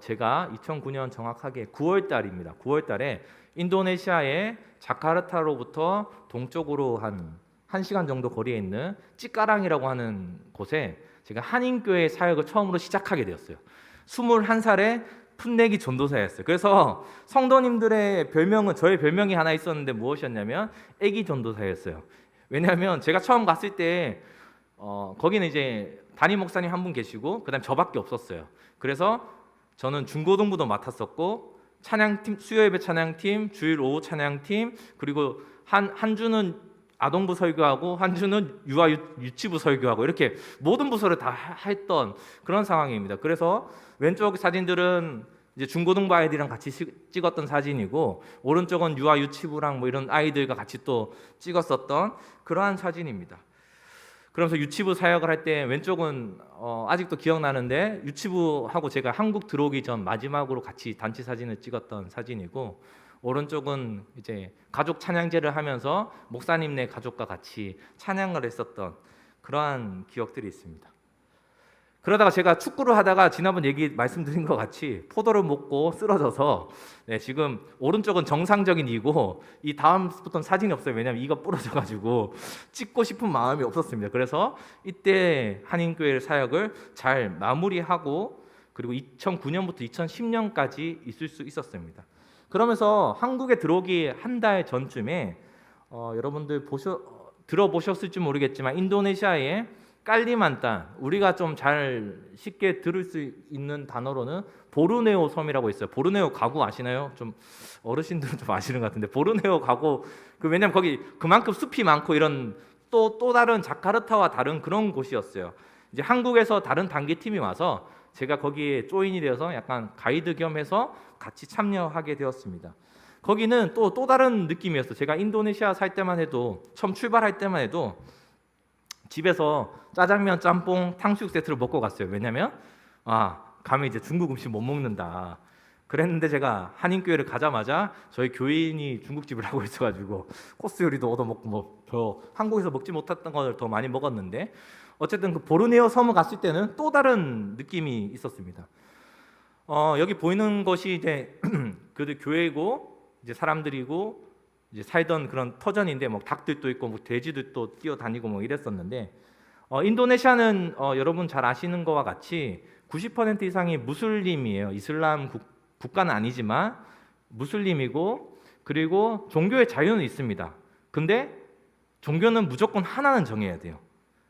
제가 2009년 정확하게 9월 달입니다. 9월 달에 인도네시아의 자카르타로부터 동쪽으로 한 1시간 정도 거리에 있는 찌까랑이라고 하는 곳에 제가 한인교회 사역을 처음으로 시작하게 되었어요. 21살에 풋내기 전도사였어요. 그래서 성도님들의 별명은 저의 별명이 하나 있었는데 무엇이었냐면 애기 전도사였어요. 왜냐하면 제가 처음 갔을 때 거기는 이제 담임 목사님 한 분 계시고 그다음 저밖에 없었어요. 그래서 저는 중고등부도 맡았었고 찬양팀, 수요예배 찬양팀, 주일 오후 찬양팀, 그리고 한 주는 아동부 설교하고 한 주는 유아 유치부 설교하고 이렇게 모든 부서를 다 했던 그런 상황입니다. 그래서 왼쪽 사진들은 이제 중고등부 아이들이랑 같이 찍었던 사진이고 오른쪽은 유아 유치부랑 뭐 이런 아이들과 같이 또 찍었었던 그러한 사진입니다. 그러면서 유치부 사역을 할 때 왼쪽은 아직도 기억나는데 유치부하고 제가 한국 들어오기 전 마지막으로 같이 단체 사진을 찍었던 사진이고, 오른쪽은 이제 가족 찬양제를 하면서 목사님네 가족과 같이 찬양을 했었던 그러한 기억들이 있습니다. 그러다가 제가 축구를 하다가 지난번 얘기 말씀드린 것 같이 포도를 먹고 쓰러져서 지금 오른쪽은 정상적인 이고 이 다음부터는 사진이 없어요. 왜냐하면 이가 부러져가지고 찍고 싶은 마음이 없었습니다. 그래서 이때 한인교회 사역을 잘 마무리하고 그리고 2009년부터 2010년까지 있을 수 있었습니다. 그러면서 한국에 들어오기 한 달 전쯤에 여러분들 들어보셨을지 모르겠지만 인도네시아의 깔리만탄, 우리가 좀 잘 쉽게 들을 수 있는 단어로는 보르네오 섬이라고 있어요. 보르네오 가구 아시나요? 좀 어르신들은 좀 아시는 것 같은데 보르네오 가구 왜냐면 거기 그만큼 숲이 많고 이런 또 다른 자카르타와 다른 그런 곳이었어요. 이제 한국에서 다른 단기팀이 와서 제가 거기에 조인이 되어서 약간 가이드 겸해서 같이 참여하게 되었습니다. 거기는 또 다른 느낌이었어요. 제가 인도네시아 살 때만 해도 처음 출발할 때만 해도 집에서 짜장면, 짬뽕, 탕수육 세트를 먹고 갔어요. 왜냐면 가면 이제 중국 음식 못 먹는다. 그랬는데 제가 한인교회를 가자마자 저희 교인이 중국집을 하고 있어가지고 코스 요리도 얻어먹고 저 한국에서 먹지 못했던 걸 더 많이 먹었는데 어쨌든 그 보르네오 섬을 갔을 때는 또 다른 느낌이 있었습니다. 여기 보이는 것이 이제 그 교회고 이제 사람들이고 이제 살던 그런 터전인데 뭐 닭들도 있고 뭐 돼지들도 뛰어다니고 뭐 이랬었는데 인도네시아는 여러분 잘 아시는 것과 같이 90% 이상이 무슬림이에요. 이슬람 국가는 아니지만 무슬림이고 그리고 종교의 자유는 있습니다. 근데 종교는 무조건 하나는 정해야 돼요.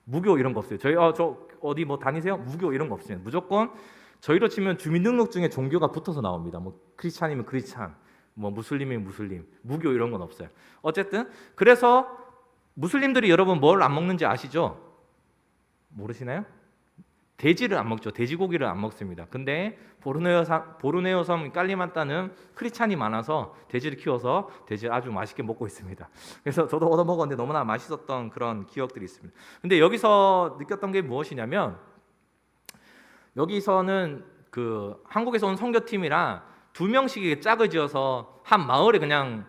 무교 이런 거 없어요. 저희 저 어디 뭐 다니세요? 무교 이런 거 없어요. 무조건 저희로 치면 주민등록증에 종교가 붙어서 나옵니다. 뭐 크리스찬이면 크리스찬, 뭐 무슬림이면 무슬림, 무교 이런 건 없어요. 어쨌든 그래서 무슬림들이 여러분 뭘 안 먹는지 아시죠? 모르시나요? 돼지를 안 먹죠. 돼지고기를 안 먹습니다. 근데 보르네오 섬 깔리만탄은 크리스찬이 많아서 돼지를 키워서 돼지를 아주 맛있게 먹고 있습니다. 그래서 저도 얻어 먹었는데 너무나 맛있었던 그런 기억들이 있습니다. 근데 여기서 느꼈던 게 무엇이냐면 여기서는 그 한국에서 온 선교팀이랑 2명씩 짝을 지어서 한 마을에 그냥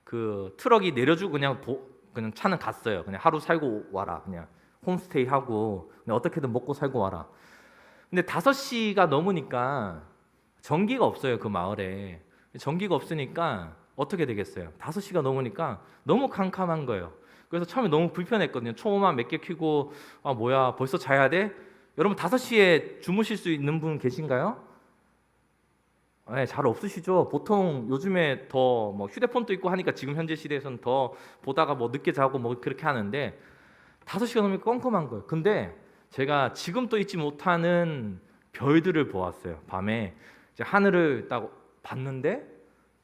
그 트럭이 내려주고 그냥 차는 갔어요. 그냥 하루 살고 와라. 그냥 홈스테이 하고 그냥 어떻게든 먹고 살고 와라. 근데 5시가 넘으니까 전기가 없어요. 그 마을에. 전기가 없으니까 어떻게 되겠어요? 5시가 넘으니까 너무 캄캄한 거예요. 그래서 처음에 너무 불편했거든요. 초음악 몇 개 켜고 뭐야 벌써 자야 돼? 여러분 5시에 주무실 수 있는 분 계신가요? 네, 잘 없으시죠. 보통 요즘에 더 뭐 휴대폰도 있고 하니까 지금 현재 시대에서는 더 보다가 뭐 늦게 자고 뭐 그렇게 하는데 5시가 넘으면 껌껌한 거예요. 근데 제가 지금 또 잊지 못하는 별들을 보았어요. 밤에 이제 하늘을 딱 봤는데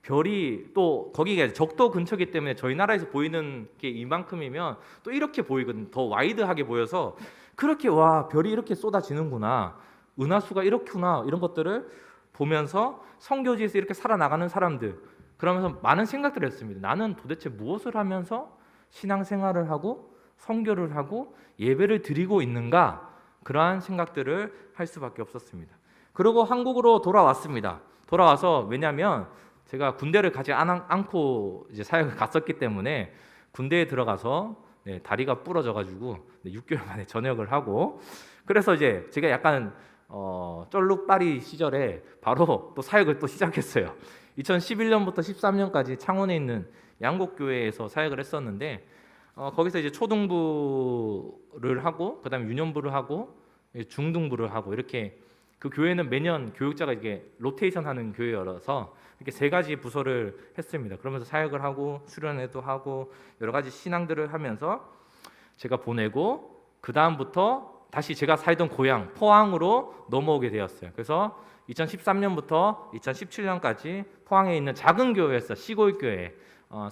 별이 또 거기가 적도 근처이기 때문에 저희 나라에서 보이는 게 이만큼이면 또 이렇게 보이거든요. 더 와이드하게 보여서 그렇게 와 별이 이렇게 쏟아지는구나, 은하수가 이렇구나 이런 것들을 보면서 선교지에서 이렇게 살아나가는 사람들 그러면서 많은 생각들을 했습니다. 나는 도대체 무엇을 하면서 신앙생활을 하고 선교를 하고 예배를 드리고 있는가 그러한 생각들을 할 수밖에 없었습니다. 그리고 한국으로 돌아왔습니다. 돌아와서 왜냐하면 제가 군대를 가지 않고 이제 사역을 갔었기 때문에 군대에 들어가서 다리가 부러져가지고 6개월 만에 전역을 하고 그래서 이제 제가 약간 쩔룩빠리 시절에 바로 또 사역을 또 시작했어요. 2011년부터 13년까지 창원에 있는 양곡교회에서 사역을 했었는데 거기서 이제 초등부를 하고 그다음에 유년부를 하고 중등부를 하고 이렇게 그 교회는 매년 교육자가 이게 로테이션하는 교회여서 이렇게 3가지 부서를 했습니다. 그러면서 사역을 하고 수련회도 하고 여러 가지 신앙들을 하면서 제가 보내고 그 다음부터 다시 제가 살던 고향 포항으로 넘어오게 되었어요. 그래서 2013년부터 2017년까지 포항에 있는 작은 교회였어요. 시골 교회.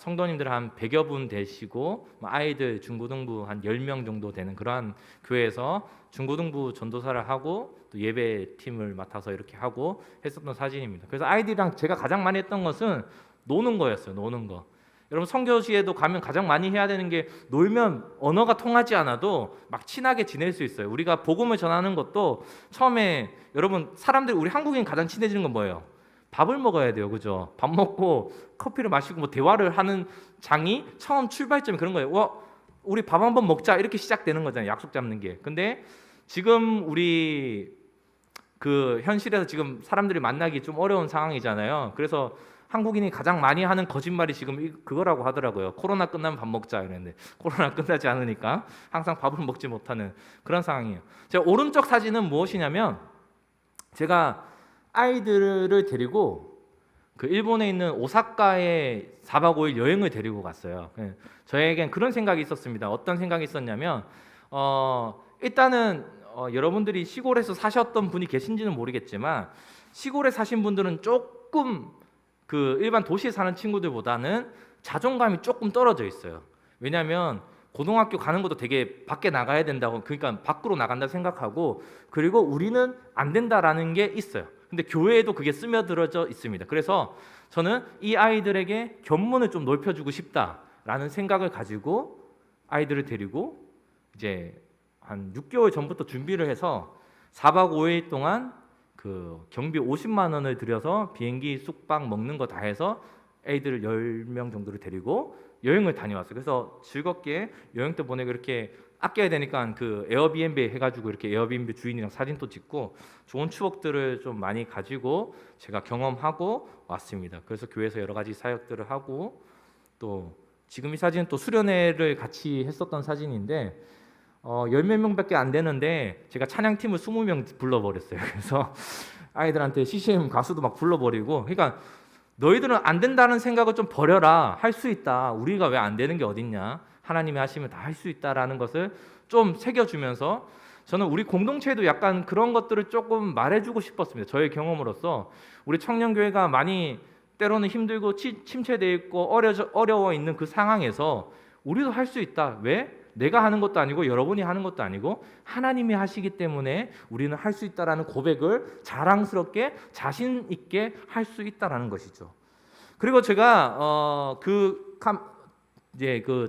성도님들 한 100여 분 되시고 아이들 중고등부 한 10명 정도 되는 그러한 교회에서 중고등부 전도사를 하고 또 예배팀을 맡아서 이렇게 하고 했었던 사진입니다. 그래서 아이들이랑 제가 가장 많이 했던 것은 노는 거였어요. 노는 거. 여러분 선교지에도 가면 가장 많이 해야 되는 게 놀면 언어가 통하지 않아도 막 친하게 지낼 수 있어요. 우리가 복음을 전하는 것도 처음에 여러분 사람들 우리 한국인 가장 친해지는 건 뭐예요? 밥을 먹어야 돼요, 그죠? 밥 먹고 커피를 마시고 뭐 대화를 하는 장이 처음 출발점이 그런 거예요. 우리 밥 한번 먹자 이렇게 시작되는 거잖아요. 약속 잡는 게. 근데 지금 우리 그 현실에서 지금 사람들이 만나기 좀 어려운 상황이잖아요. 그래서 한국인이 가장 많이 하는 거짓말이 지금 그거라고 하더라고요. 코로나 끝나면 밥 먹자 이랬는데 코로나 끝나지 않으니까 항상 밥을 먹지 못하는 그런 상황이에요. 제 오른쪽 사진은 무엇이냐면 제가 아이들을 데리고 그 일본에 있는 오사카에 4박 5일 여행을 데리고 갔어요. 저에겐 그런 생각이 있었습니다. 어떤 생각이 있었냐면 일단은 여러분들이 시골에서 사셨던 분이 계신지는 모르겠지만 시골에 사신 분들은 조금 그 일반 도시에 사는 친구들보다는 자존감이 조금 떨어져 있어요. 왜냐하면 고등학교 가는 것도 되게 밖에 나가야 된다고, 그러니까 밖으로 나간다 생각하고, 그리고 우리는 안 된다라는 게 있어요. 근데 교회에도 그게 스며들어져 있습니다. 그래서 저는 이 아이들에게 견문을 좀 넓혀주고 싶다라는 생각을 가지고 아이들을 데리고 이제 한 6개월 전부터 준비를 해서 4박 5일 동안 그 경비 50만 원을 들여서 비행기 숙박 먹는 거 다 해서 애들 10명 정도를 데리고 여행을 다녀왔어요. 그래서 즐겁게 여행 때 보내고 이렇게 아껴야 되니까 그 에어비앤비 해가지고 이렇게 에어비앤비 주인이랑 사진도 찍고 좋은 추억들을 좀 많이 가지고 제가 경험하고 왔습니다. 그래서 교회에서 여러 가지 사역들을 하고, 또 지금 이 사진은 또 수련회를 같이 했었던 사진인데 10몇 명밖에 안 되는데 제가 찬양팀을 20명 불러버렸어요. 그래서 아이들한테 CCM 가수도 막 불러버리고, 그러니까 너희들은 안 된다는 생각을 좀 버려라. 할 수 있다. 우리가 왜 안 되는 게 어딨냐. 하나님이 하시면 다 할 수 있다라는 것을 좀 새겨주면서 저는 우리 공동체에도 약간 그런 것들을 조금 말해주고 싶었습니다. 저의 경험으로서 우리 청년교회가 많이 때로는 힘들고 침체되어 있고 어려워 있는 그 상황에서 우리도 할 수 있다. 왜? 내가 하는 것도 아니고 여러분이 하는 것도 아니고 하나님이 하시기 때문에 우리는 할 수 있다라는 고백을 자랑스럽게 자신 있게 할 수 있다라는 것이죠. 그리고 제가 그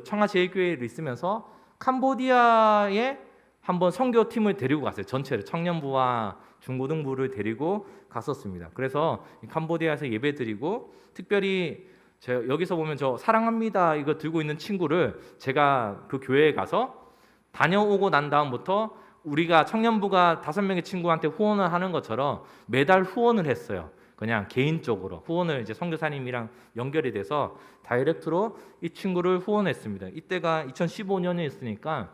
청아제일교회를 있으면서 캄보디아에 한번 선교팀을 데리고 갔어요. 전체를 청년부와 중고등부를 데리고 갔었습니다. 그래서 캄보디아에서 예배드리고, 특별히 제가 여기서 보면 저 사랑합니다 이거 들고 있는 친구를 제가 그 교회에 가서 다녀오고 난 다음부터 우리가 청년부가 5명의 친구한테 후원을 하는 것처럼 매달 후원을 했어요. 그냥 개인적으로 후원을 이제 선교사님이랑 연결이 돼서 다이렉트로 이 친구를 후원했습니다. 이때가 2015년이었으니까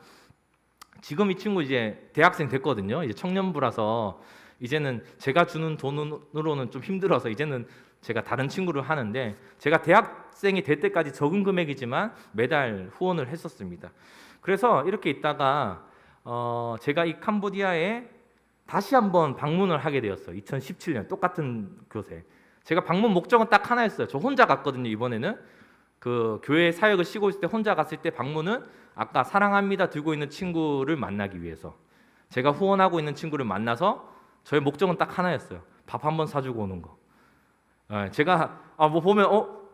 지금 이 친구 이제 대학생 됐거든요. 이제 청년부라서 이제는 제가 주는 돈으로는 좀 힘들어서 이제는 제가 다른 친구를 하는데, 제가 대학생이 될 때까지 적은 금액이지만 매달 후원을 했었습니다. 그래서 이렇게 있다가 제가 이 캄보디아에 다시 한번 방문을 하게 되었어요. 2017년 똑같은 곳에. 제가 방문 목적은 딱 하나였어요. 저 혼자 갔거든요. 이번에는 그 교회 사역을 쉬고 있을 때 혼자 갔을 때 방문은 아까 사랑합니다 들고 있는 친구를 만나기 위해서, 제가 후원하고 있는 친구를 만나서 저의 목적은 딱 하나였어요. 밥 한번 사주고 오는 거. 제가 뭐 보면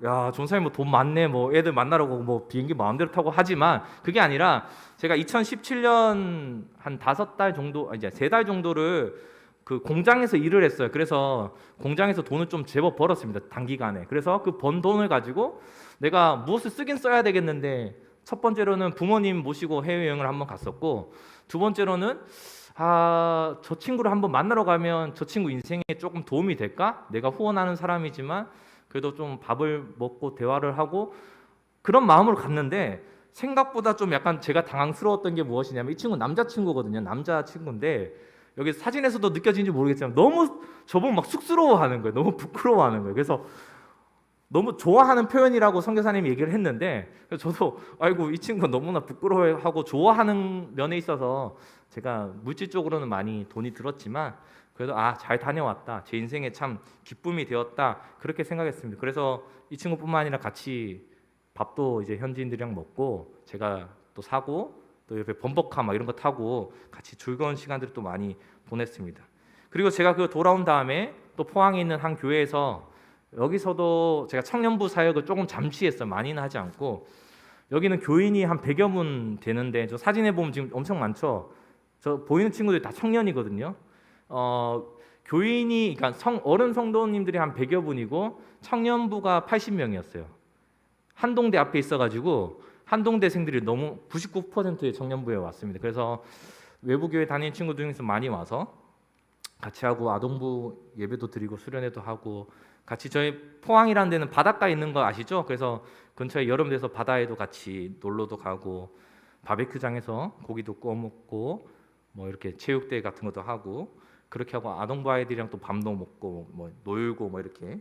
야 존사님 뭐 돈 많네, 뭐 애들 만나러 가고 뭐 비행기 마음대로 타고 하지만 그게 아니라 제가 2017년 한 5달 정도, 이제 3달 정도를 그 공장에서 일을 했어요. 그래서 공장에서 돈을 좀 제법 벌었습니다. 단기간에. 그래서 그 번 돈을 가지고 내가 무엇을 쓰긴 써야 되겠는데, 첫 번째로는 부모님 모시고 해외여행을 한번 갔었고, 두 번째로는 저 친구를 한번 만나러 가면 저 친구 인생에 조금 도움이 될까? 내가 후원하는 사람이지만 그래도 좀 밥을 먹고 대화를 하고, 그런 마음으로 갔는데 생각보다 좀 약간 제가 당황스러웠던 게 무엇이냐면, 이 친구는 남자친구거든요. 남자친구인데 여기 사진에서도 느껴지는지 모르겠지만 너무 저보고 막 쑥스러워하는 거예요. 너무 부끄러워하는 거예요. 그래서 너무 좋아하는 표현이라고 선교사님이 얘기를 했는데, 저도 아이고 이 친구가 너무나 부끄러워하고 좋아하는 면에 있어서 제가 물질적으로는 많이 돈이 들었지만 그래도 잘 다녀왔다, 제 인생에 참 기쁨이 되었다, 그렇게 생각했습니다. 그래서 이 친구뿐만 아니라 같이 밥도 이제 현지인들이랑 먹고, 제가 또 사고, 또 옆에 범벅카 막 이런 거 타고 같이 즐거운 시간들을 또 많이 보냈습니다. 그리고 제가 그 돌아온 다음에 또 포항에 있는 한 교회에서 여기서도 제가 청년부 사역을 조금 잠시 했어요. 많이는 하지 않고. 여기는 교인이 한 100여 분 되는데 저 사진에 보면 지금 엄청 많죠. 저 보이는 친구들이 다 청년이거든요. 교인이 그러니까 어른 성도님들이 한 100여 분이고 청년부가 80명이었어요. 한동대 앞에 있어가지고 한동대생들이 너무 99%의 청년부에 왔습니다. 그래서 외부 교회 다니는 친구들 중에서 많이 와서 같이 하고 아동부 예배도 드리고 수련회도 하고 같이 저희 포항이라는 데는 바닷가에 있는 거 아시죠? 그래서 근처에 여름 돼서 바다에도 같이 놀러도 가고 바베큐장에서 고기도 구워 먹고 뭐 이렇게 체육대회 같은 것도 하고 그렇게 하고 아동부 아이들이랑 또 밥도 먹고 뭐 놀고 뭐 이렇게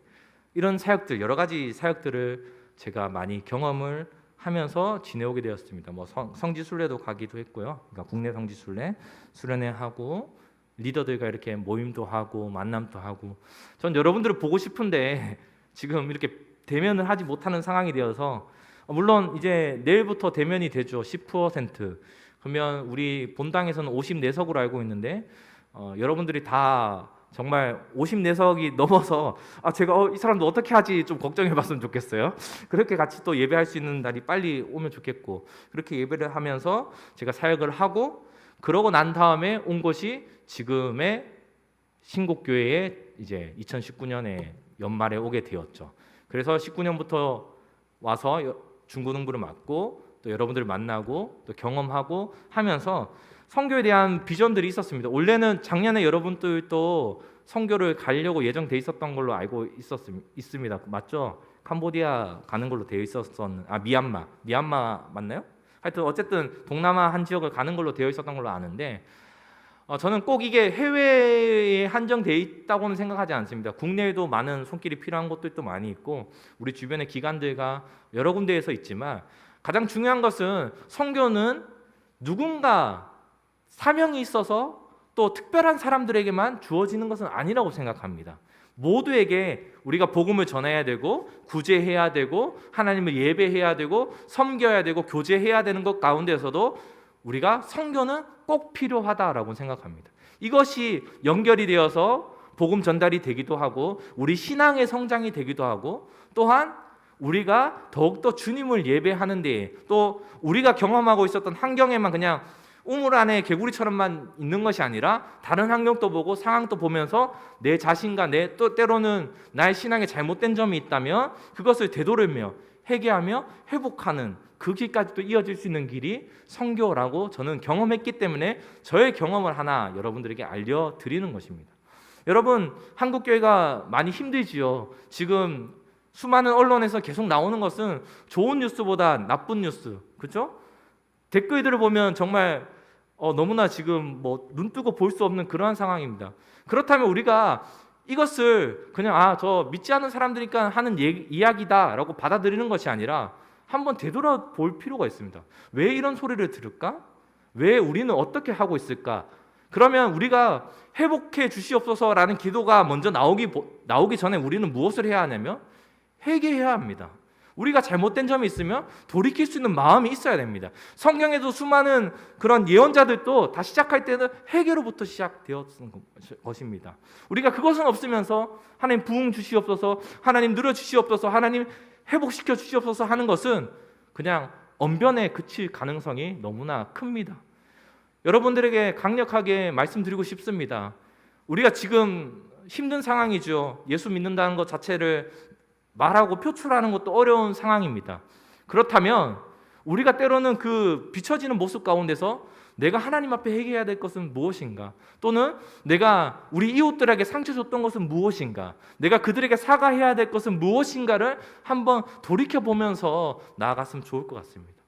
이런 사역들 여러 가지 사역들을 제가 많이 경험을 하면서 지내오게 되었습니다. 뭐 성지 순례도 가기도 했고요. 그러니까 국내 성지 순례, 수련회 하고 리더들과 이렇게 모임도 하고 만남도 하고 전 여러분들을 보고 싶은데 지금 이렇게 대면을 하지 못하는 상황이 되어서 물론 이제 내일부터 대면이 되죠. 10% 그러면 우리 본당에서는 54석으로 알고 있는데 여러분들이 다 정말 54석이 넘어서 제가 이 사람도 어떻게 하지 좀 걱정해봤으면 좋겠어요. 그렇게 같이 또 예배할 수 있는 날이 빨리 오면 좋겠고 그렇게 예배를 하면서 제가 사역을 하고 그러고 난 다음에 온 것이 지금의 신곡교회에 이제 2019년에 연말에 오게 되었죠. 그래서 19년부터 와서 중고등부를 맡고 또 여러분들을 만나고 또 경험하고 하면서 선교에 대한 비전들이 있었습니다. 원래는 작년에 여러분들도 선교를 가려고 예정돼 있었던 걸로 알고 있습니다. 맞죠? 캄보디아 가는 걸로 되어 있었던 미얀마 맞나요? 하여튼 어쨌든 동남아 한 지역을 가는 걸로 되어 있었던 걸로 아는데 저는 꼭 이게 해외에 한정되어 있다고는 생각하지 않습니다. 국내에도 많은 손길이 필요한 곳들도 많이 있고 우리 주변의 기관들과 여러 군데에서 있지만 가장 중요한 것은 선교는 누군가 사명이 있어서 또 특별한 사람들에게만 주어지는 것은 아니라고 생각합니다. 모두에게 우리가 복음을 전해야 되고 구제해야 되고 하나님을 예배해야 되고 섬겨야 되고 교제해야 되는 것 가운데서도 우리가 선교는 꼭 필요하다라고 생각합니다. 이것이 연결이 되어서 복음 전달이 되기도 하고 우리 신앙의 성장이 되기도 하고 또한 우리가 더욱더 주님을 예배하는 데에 또 우리가 경험하고 있었던 환경에만 그냥 우물 안에 개구리처럼만 있는 것이 아니라 다른 환경도 보고 상황도 보면서 내 자신과 또 때로는 나의 신앙에 잘못된 점이 있다면 그것을 되돌리며 회개하며 회복하는 그 길까지도 이어질 수 있는 길이 선교라고 저는 경험했기 때문에 저의 경험을 하나 여러분들에게 알려드리는 것입니다. 여러분 한국교회가 많이 힘들지요. 지금 수많은 언론에서 계속 나오는 것은 좋은 뉴스보다 나쁜 뉴스, 그렇죠? 댓글들을 보면 정말 너무나 지금 뭐 눈 뜨고 볼 수 없는 그러한 상황입니다. 그렇다면 우리가 이것을 그냥 저 믿지 않는 사람들이니까 하는 이야기다라고 받아들이는 것이 아니라 한번 되돌아볼 필요가 있습니다. 왜 이런 소리를 들을까? 왜 우리는 어떻게 하고 있을까? 그러면 우리가 회복해 주시옵소서라는 기도가 먼저 나오기 전에 우리는 무엇을 해야 하냐면 회개해야 합니다. 우리가 잘못된 점이 있으면 돌이킬 수 있는 마음이 있어야 됩니다. 성경에도 수많은 그런 예언자들도 다 시작할 때는 회개로부터 시작되었던 것입니다. 우리가 그것은 없으면서 하나님 부흥 주시옵소서, 하나님 늘어 주시옵소서, 하나님 회복시켜 주시옵소서 하는 것은 그냥 언변에 그칠 가능성이 너무나 큽니다. 여러분들에게 강력하게 말씀드리고 싶습니다. 우리가 지금 힘든 상황이죠. 예수 믿는다는 것 자체를 말하고 표출하는 것도 어려운 상황입니다. 그렇다면 우리가 때로는 그 비춰지는 모습 가운데서 내가 하나님 앞에 회개해야 될 것은 무엇인가? 또는 내가 우리 이웃들에게 상처 줬던 것은 무엇인가? 내가 그들에게 사과해야 될 것은 무엇인가를 한번 돌이켜보면서 나아갔으면 좋을 것 같습니다.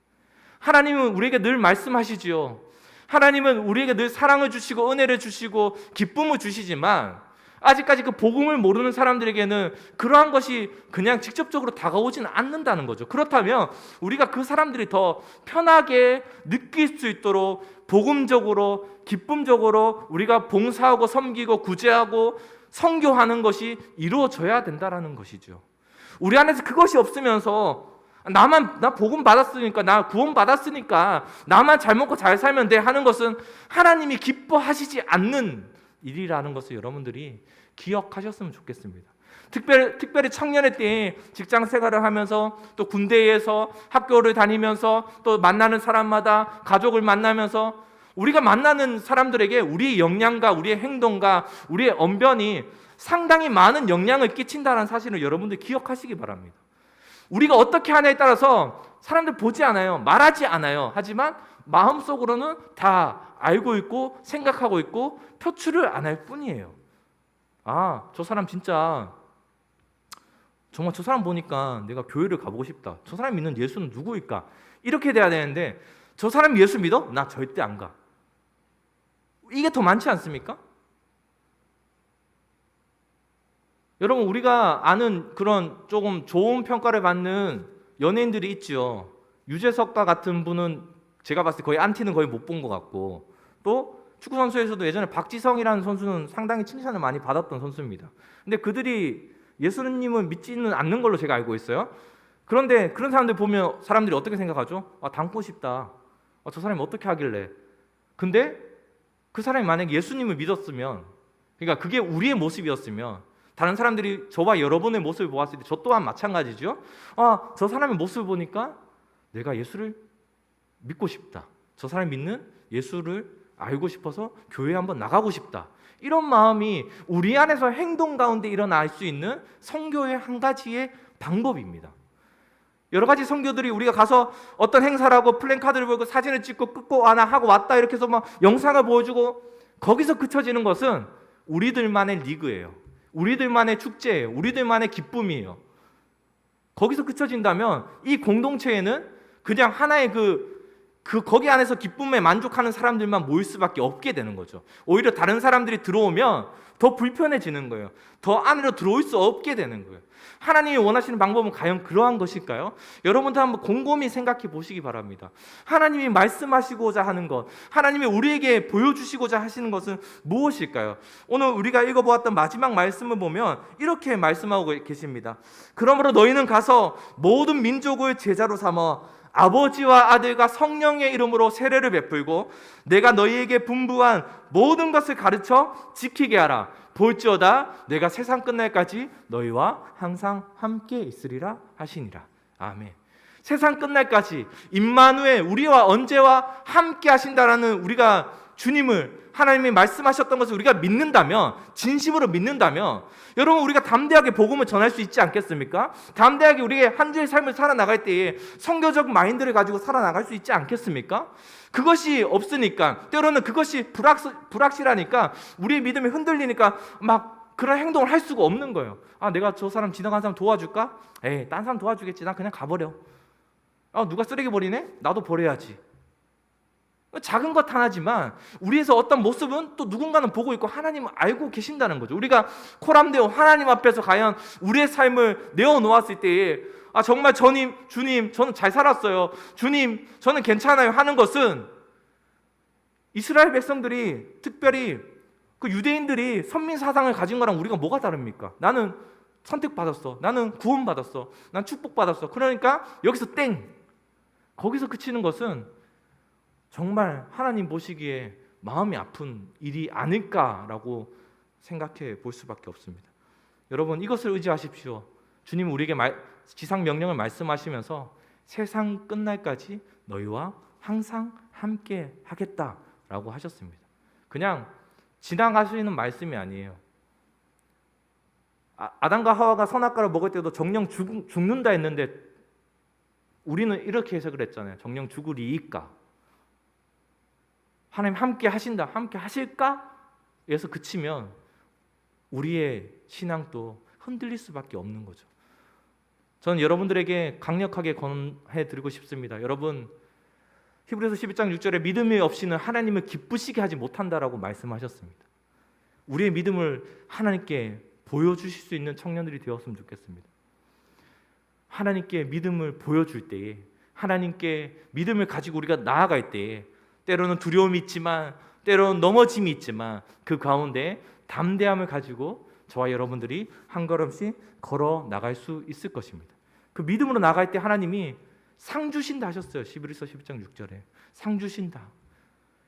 하나님은 우리에게 늘 말씀하시지요. 하나님은 우리에게 늘 사랑을 주시고 은혜를 주시고 기쁨을 주시지만 아직까지 그 복음을 모르는 사람들에게는 그러한 것이 그냥 직접적으로 다가오지는 않는다는 거죠. 그렇다면 우리가 그 사람들이 더 편하게 느낄 수 있도록 복음적으로 기쁨적으로 우리가 봉사하고 섬기고 구제하고 선교하는 것이 이루어져야 된다는 것이죠. 우리 안에서 그것이 없으면서 나 복음 받았으니까 나 구원 받았으니까 나만 잘 먹고 잘 살면 돼 하는 것은 하나님이 기뻐하시지 않는 일이라는 것을 여러분들이 기억하셨으면 좋겠습니다. 특별히 청년의 때에 직장 생활을 하면서 또 군대에서 학교를 다니면서 또 만나는 사람마다 가족을 만나면서 우리가 만나는 사람들에게 우리의 역량과 우리의 행동과 우리의 언변이 상당히 많은 영향을 끼친다는 사실을 여러분들 기억하시기 바랍니다. 우리가 어떻게 하냐에 따라서 사람들 보지 않아요. 말하지 않아요. 하지만 마음속으로는 다 알고 있고 생각하고 있고 표출을 안 할 뿐이에요. 아, 저 사람 진짜 정말 저 사람 보니까 내가 교회를 가보고 싶다. 저 사람 믿는 예수는 누구일까? 이렇게 돼야 되는데 저 사람 예수 믿어? 나 절대 안 가. 이게 더 많지 않습니까? 여러분, 우리가 아는 그런 조금 좋은 평가를 받는 연예인들이 있죠. 유재석과 같은 분은 제가 봤을 때 거의 안티는 거의 못 본 것 같고, 또 축구 선수에서도 예전에 박지성이라는 선수는 상당히 칭찬을 많이 받았던 선수입니다. 근데 그들이 예수님을 믿지는 않는 걸로 제가 알고 있어요. 그런데 그런 사람들 보면 사람들이 어떻게 생각하죠? 아, 닮고 싶다. 아, 저 사람이 어떻게 하길래? 근데 그 사람이 만약에 예수님을 믿었으면, 그러니까 그게 우리의 모습이었으면 다른 사람들이 저와 여러분의 모습을 보았을 때 저 또한 마찬가지죠. 아, 저 사람의 모습을 보니까 내가 예수를 믿고 싶다. 저 사람이 믿는 예수를 알고 싶어서 교회에 한번 나가고 싶다. 이런 마음이 우리 안에서 행동 가운데 일어날 수 있는 선교의 한 가지의 방법입니다. 여러 가지 선교들이 우리가 가서 어떤 행사를 하고 플랜카드를 보고 사진을 찍고 끊고 하나 하고 왔다 이렇게 해서 막 영상을 보여주고 거기서 그쳐지는 것은 우리들만의 리그예요. 우리들만의 축제예요. 우리들만의 기쁨이에요. 거기서 그쳐진다면 이 공동체에는 그냥 하나의 거기 안에서 기쁨에 만족하는 사람들만 모일 수밖에 없게 되는 거죠. 오히려 다른 사람들이 들어오면 더 불편해지는 거예요. 더 안으로 들어올 수 없게 되는 거예요. 하나님이 원하시는 방법은 과연 그러한 것일까요? 여러분도 한번 곰곰이 생각해 보시기 바랍니다. 하나님이 말씀하시고자 하는 것, 하나님이 우리에게 보여주시고자 하시는 것은 무엇일까요? 오늘 우리가 읽어보았던 마지막 말씀을 보면 이렇게 말씀하고 계십니다. 그러므로 너희는 가서 모든 민족을 제자로 삼아 아버지와 아들과 성령의 이름으로 세례를 베풀고 내가 너희에게 분부한 모든 것을 가르쳐 지키게 하라. 볼지어다 내가 세상 끝날까지 너희와 항상 함께 있으리라 하시니라. 아멘. 세상 끝날까지 임마누엘, 우리와 언제와 함께 하신다라는 우리가 주님을, 하나님이 말씀하셨던 것을 우리가 믿는다면, 진심으로 믿는다면 여러분, 우리가 담대하게 복음을 전할 수 있지 않겠습니까? 담대하게 우리의 한 주의 삶을 살아나갈 때에 선교적 마인드를 가지고 살아나갈 수 있지 않겠습니까? 그것이 없으니까, 때로는 그것이 불확실하니까 우리의 믿음이 흔들리니까 막 그런 행동을 할 수가 없는 거예요. 아, 내가 저 사람 지나간 사람 도와줄까? 에이, 딴 사람 도와주겠지. 나 그냥 가버려. 아, 누가 쓰레기 버리네? 나도 버려야지. 작은 것 하나지만 우리에서 어떤 모습은 또 누군가는 보고 있고 하나님은 알고 계신다는 거죠. 우리가 코람데오 하나님 앞에서 과연 우리의 삶을 내어놓았을 때에 아, 정말 주님 저는 잘 살았어요, 주님 저는 괜찮아요 하는 것은 이스라엘 백성들이, 특별히 그 유대인들이 선민 사상을 가진 거랑 우리가 뭐가 다릅니까? 나는 선택받았어, 나는 구원받았어, 난 축복받았어. 그러니까 여기서 땡, 거기서 그치는 것은 정말 하나님 보시기에 마음이 아픈 일이 아닐까라고 생각해 볼 수밖에 없습니다. 여러분, 이것을 의지하십시오. 주님 우리에게 지상 명령을 말씀하시면서 세상 끝날까지 너희와 항상 함께 하겠다라고 하셨습니다. 그냥 지나가시는 말씀이 아니에요. 아담과 하와가 선악과를 먹을 때도 정령 죽는다 했는데 우리는 이렇게 해석을 했잖아요. 정령 죽으리이까. 하나님 함께 하신다, 함께 하실까? 에서 그치면 우리의 신앙도 흔들릴 수밖에 없는 거죠. 저는 여러분들에게 강력하게 권해드리고 싶습니다. 여러분, 히브리서 12장 6절에 믿음이 없이는 하나님을 기쁘시게 하지 못한다라고 말씀하셨습니다. 우리의 믿음을 하나님께 보여주실 수 있는 청년들이 되었으면 좋겠습니다. 하나님께 믿음을 보여줄 때에, 하나님께 믿음을 가지고 우리가 나아갈 때에 때로는 두려움이 있지만, 때로는 넘어짐이 있지만 그 가운데 담대함을 가지고 저와 여러분들이 한 걸음씩 걸어 나갈 수 있을 것입니다. 그 믿음으로 나갈 때 하나님이 상 주신다 하셨어요. 히브리서 12장 6절에 상 주신다.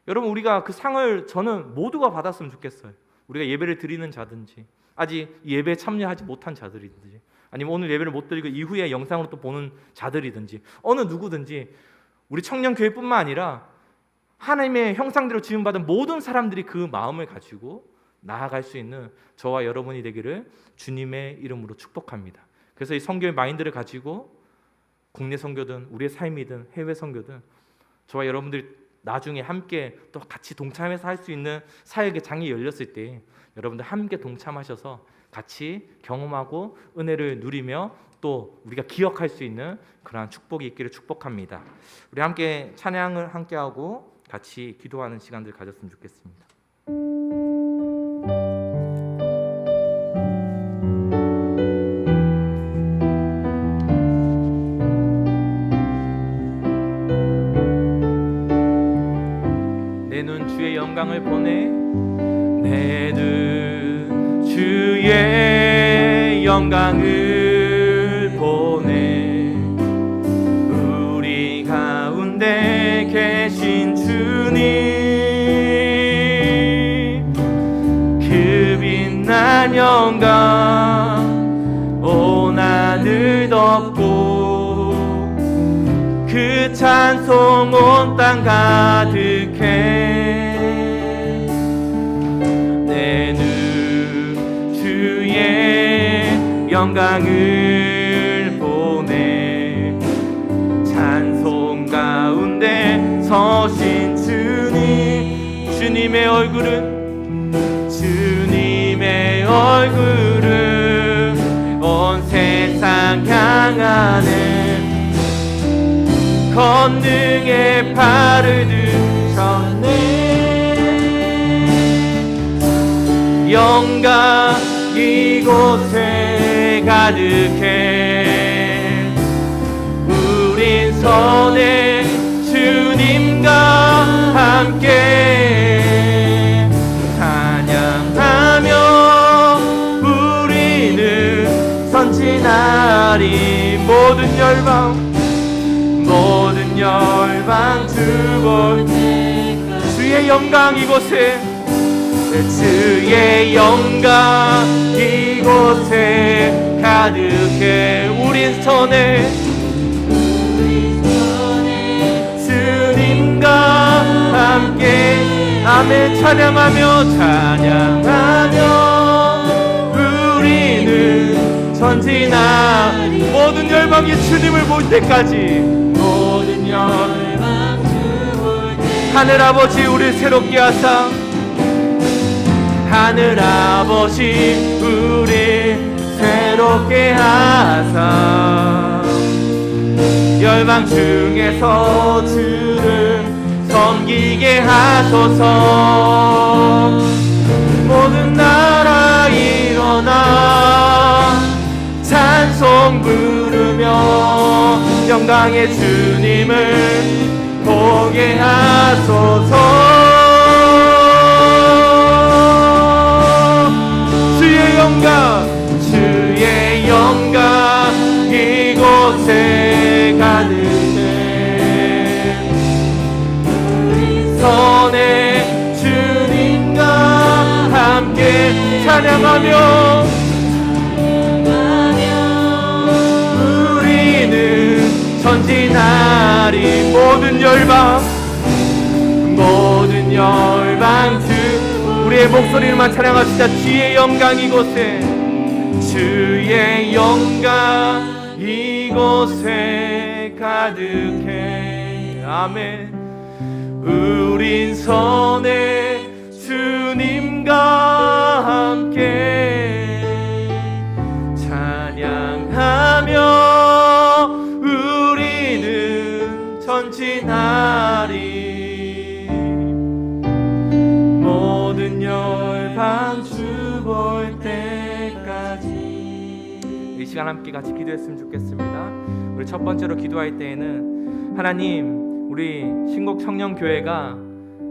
여러분, 우리가 그 상을 저는 모두가 받았으면 좋겠어요. 우리가 예배를 드리는 자든지 아직 예배에 참여하지 못한 자들이든지, 아니면 오늘 예배를 못 드리고 이후에 영상으로 또 보는 자들이든지, 어느 누구든지 우리 청년교회뿐만 아니라 하나님의 형상대로 지음받은 모든 사람들이 그 마음을 가지고 나아갈 수 있는 저와 여러분이 되기를 주님의 이름으로 축복합니다. 그래서 이 선교의 마인드를 가지고 국내 선교든 우리의 삶이든 해외 선교든 저와 여러분들이 나중에 함께 또 같이 동참해서 할 수 있는 사역의 장이 열렸을 때 여러분들 함께 동참하셔서 같이 경험하고 은혜를 누리며 또 우리가 기억할 수 있는 그러한 축복이 있기를 축복합니다. 우리 함께 찬양을 함께하고 같이 기도하는 시간들 가졌으면 좋겠습니다. 내 눈 주의 영광을 보내, 내 눈 주의 영광을 보내, 우리 가운데 계신 주님, 그 빛난 영광 온 하늘 덮고 그 찬송 온 땅 가득해, 내 눈 주의 영광을 보내, 찬송 가운데 서신 주님, 주님의 얼굴은 온 세상 향하네, 권능의 팔을 드셨네, 영광 이곳에 가득해, 우린 선의 주님과 함께 찬양하며 우리는 선진하리, 모든 열방 주볼 주의 영광 이곳에, 주의 영광 이곳에 가득해, 우린 선에 주님과 함께 아멘 찬양하며 우리는 전진하리, 모든 열방이 주님을 볼 때까지, 하늘 아버지 우리를 새롭게 하사, 하늘 아버지 우리 새롭게 하사, 열방 중에서 주를 섬기게 하소서, 모든 나라 일어나 찬송 부르며 영광의 주님을 보게 하소서, 주의 영광 이곳에 가득해, 선의 주님과 함께 찬양하며 우리는 전진하리, 모든 열방 주 우리의 목소리로만 찬양합시다. 주의 영광 이곳에, 주의 영광 이곳에 가득해, 아멘. 우린 선의 주님과 함께 찬양하며 우리는 전진하리, 모든 열방 주 볼 때까지. 이 시간 함께 같이 기도했으면 좋겠습니다. 우리 첫 번째로 기도할 때에는 하나님, 우리 신곡 청년교회가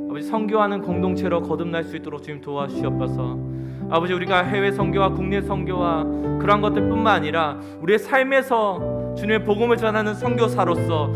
아버지 선교하는 공동체로 거듭날 수 있도록 주님 도와주시옵소서. 아버지, 우리가 해외 선교와 국내 선교와 그러한 것들뿐만 아니라 우리의 삶에서 주님의 복음을 전하는 선교자로서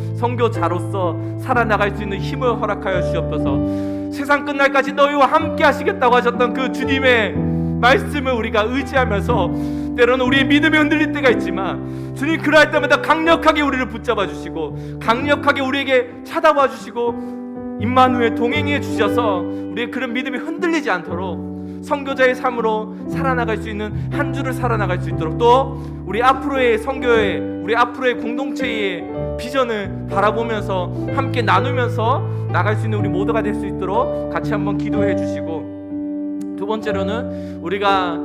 살아나갈 수 있는 힘을 허락하여 주시옵소서. 세상 끝날까지 너희와 함께 하시겠다고 하셨던 그 주님의 말씀을 우리가 의지하면서 때로는 우리의 믿음이 흔들릴 때가 있지만 주님 그럴 때마다 강력하게 우리를 붙잡아 주시고 강력하게 우리에게 찾아와 주시고 임마누엘 동행해 주셔서 우리의 그런 믿음이 흔들리지 않도록 선교자의 삶으로 살아나갈 수 있는 한 주를 살아나갈 수 있도록 또 우리 앞으로의 선교회 우리 앞으로의 공동체의 비전을 바라보면서 함께 나누면서 나갈 수 있는 우리 모두가 될 수 있도록 같이 한번 기도해 주시고 두 번째로는 우리가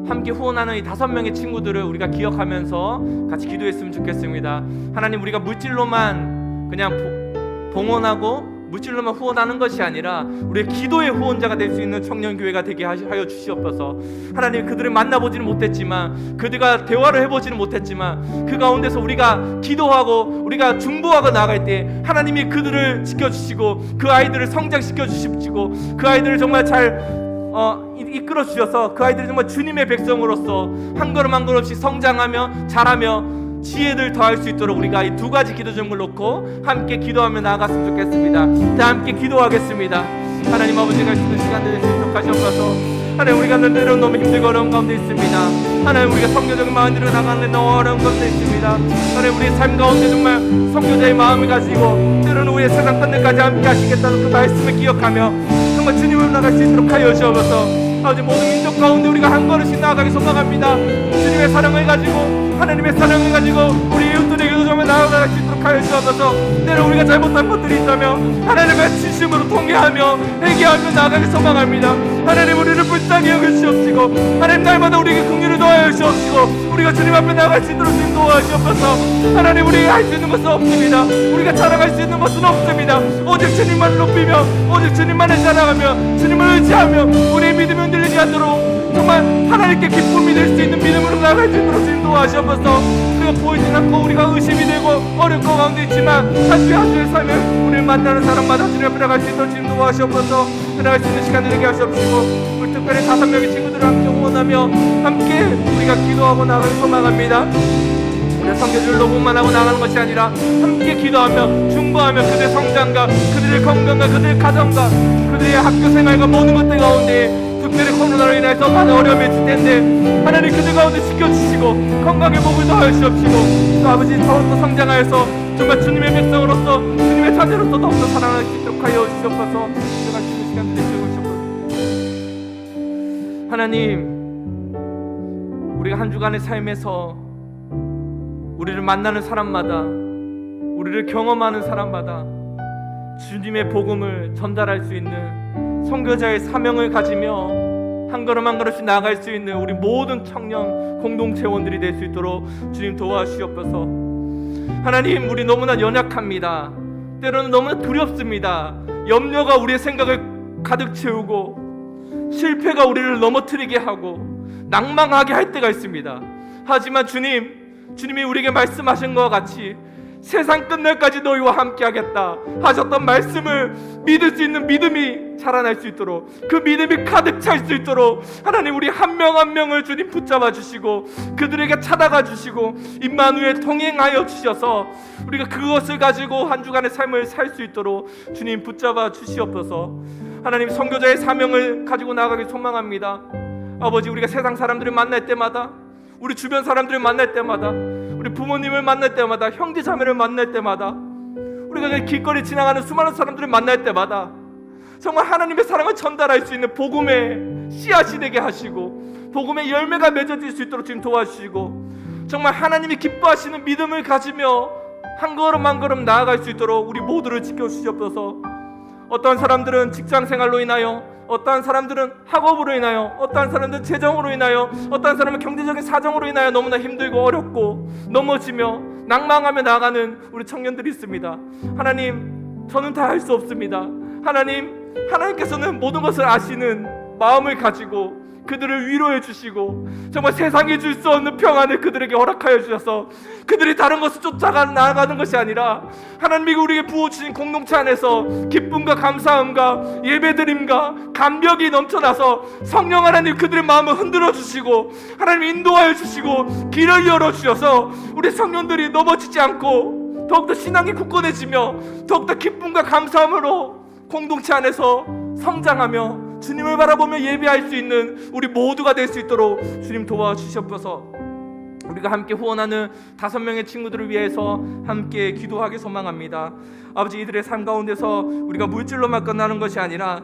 함께 후원하는 이 5명의 친구들을 우리가 기억하면서 같이 기도했으면 좋겠습니다. 하나님 우리가 물질로만 그냥 봉헌하고 물질로만 후원하는 것이 아니라 우리의 기도의 후원자가 될 수 있는 청년교회가 되게 하여 주시옵소서. 하나님 그들을 만나보지는 못했지만 그들과 대화를 해보지는 못했지만 그 가운데서 우리가 기도하고 우리가 중보하고 나아갈 때 하나님이 그들을 지켜주시고 그 아이들을 성장시켜 주시고 그 아이들을 정말 잘 이끌어 주셔서 그 아이들이 정말 주님의 백성으로서 한 걸음 한 걸음씩 성장하며 자라며 지혜를 더할 수 있도록 우리가 이 두 가지 기도 제목을 놓고 함께 기도하며 나아갔으면 좋겠습니다. 다 함께 기도하겠습니다. 하나님 아버지가 주는 시간 되실 수 있도록 하시옵소서. 하나님 우리가 늘은 너무 힘들고 어려운 가운데 있습니다. 하나님 우리가 선교적인 마음으로 나가는 너무 어려운 가운데 있습니다. 하나님 우리의 삶 가운데 정말 선교자의 마음을 가지고 때로는 우리의 세상 끝날까지 함께 하시겠다는 그 말씀을 기억하며 정말 주님으로 나갈 수 있도록 하여 주옵소서. 아버지 모든 민족 가운데 우리가 한 걸음씩 나아가기 소망합니다. 주님의 사랑을 가지고 하나님의 사랑을 가지고 우리 이웃들에게도 정말 나아갈 수 있도록 하여 주옵소서. 때로 우리가 잘못한 것들이 있다면 하나님의 진심으로 통회하며 회개하며 나아가기 소망합니다. 하나님 우리를 불쌍히 여기시옵시고 하나님 날마다 우리에게 긍휼을 더하여 주옵시고 우리가 주님 앞에 나아갈 수 있도록 주님 도와주옵소서. 하나님 우리가 할 수 있는 것은 없습니다. 우리가 자랑할 수 있는 것은 없습니다. 오직 주님만을 높이며 오직 주님만을 자랑하며 주님을 의지하며 우리의 믿음이 흔들리지 않도록 정말 하나님께 기쁨이 될 수 있는 믿음으로 나아갈 수 있도록 주님 도와주옵소서. 우리가 보이진 않고 우리가 의심이 되고 어려운 가운데 있지만 한 주의 한 주의 삶을 우리를 만나는 사람마다 주님 앞에 나갈 수 있도록 주님 도와주옵소서. 나갈 수 있는 시간 되게 하시옵시고 우리 특별히 5명의 친구들을 함께 응원하며 함께 우리가 기도하고 나가길 소망합니다. 우리가 선교지를 로봇만 하고 나가는 것이 아니라 함께 기도하며 중보하며 그들의 성장과 그들의 건강과 그들의 가정과 그들의 학교 생활과 모든 것들 가운데 특별히 코로나로 인해서 많은 어려움이 있을 텐데 하나님 그들 가운데 지켜주시고 건강의 복을 더하여 주옵시고 또 아버지 더욱더 성장하여서 정말 주님의 백성으로서 주님의 자녀로서 더욱더 사랑할 수 있도록 하여 주시옵소서. 제가 주는 시간 되시옵소서. 하나님 우리가 한 주간의 삶에서 우리를 만나는 사람마다 우리를 경험하는 사람마다 주님의 복음을 전달할 수 있는 선교자의 사명을 가지며 한 걸음 한 걸음씩 나아갈 수 있는 우리 모든 청년 공동체원들이 될 수 있도록 주님 도와주시옵소서. 하나님 우리 너무나 연약합니다. 때로는 너무나 두렵습니다. 염려가 우리의 생각을 가득 채우고 실패가 우리를 넘어뜨리게 하고 낭망하게 할 때가 있습니다. 하지만 주님이 우리에게 말씀하신 것과 같이 세상 끝날까지 너희와 함께 하겠다 하셨던 말씀을 믿을 수 있는 믿음이 자라날 수 있도록 그 믿음이 가득 찰 수 있도록 하나님 우리 한 명 한 명을 주님 붙잡아 주시고 그들에게 찾아가 주시고 임마누엘 동행하여 주셔서 우리가 그것을 가지고 한 주간의 삶을 살 수 있도록 주님 붙잡아 주시옵소서. 하나님 선교자의 사명을 가지고 나아가길 소망합니다. 아버지 우리가 세상 사람들을 만날 때마다 우리 주변 사람들을 만날 때마다 우리 부모님을 만날 때마다 형제 자매를 만날 때마다 우리가 길거리 지나가는 수많은 사람들을 만날 때마다 정말 하나님의 사랑을 전달할 수 있는 복음의 씨앗이 되게 하시고 복음의 열매가 맺어질 수 있도록 지금 도와주시고 정말 하나님이 기뻐하시는 믿음을 가지며 한 걸음 한 걸음 나아갈 수 있도록 우리 모두를 지켜주시옵소서. 어떠한 사람들은 직장 생활로 인하여 어떠한 사람들은 학업으로 인하여 어떠한 사람들은 재정으로 인하여 어떠한 사람은 경제적인 사정으로 인하여 너무나 힘들고 어렵고 넘어지며 낭망하며 나가는 우리 청년들이 있습니다. 하나님 저는 다 할 수 없습니다. 하나님께서는 모든 것을 아시는 마음을 가지고 그들을 위로해 주시고 정말 세상이 줄 수 없는 평안을 그들에게 허락하여 주셔서 그들이 다른 것을 쫓아가 나아가는 것이 아니라 하나님이 우리에게 부어주신 공동체 안에서 기쁨과 감사함과 예배드림과 감격이 넘쳐나서 성령 하나님 그들의 마음을 흔들어 주시고 하나님 인도하여 주시고 길을 열어 주셔서 우리 청년들이 넘어지지 않고 더욱더 신앙이 굳건해지며 더욱더 기쁨과 감사함으로 공동체 안에서 성장하며 주님을 바라보며 예배할 수 있는 우리 모두가 될 수 있도록 주님 도와주시옵소서. 우리가 함께 후원하는 5명의 친구들을 위해서 함께 기도하기 소망합니다. 아버지, 이들의 삶 가운데서 우리가 물질로만 끝나는 것이 아니라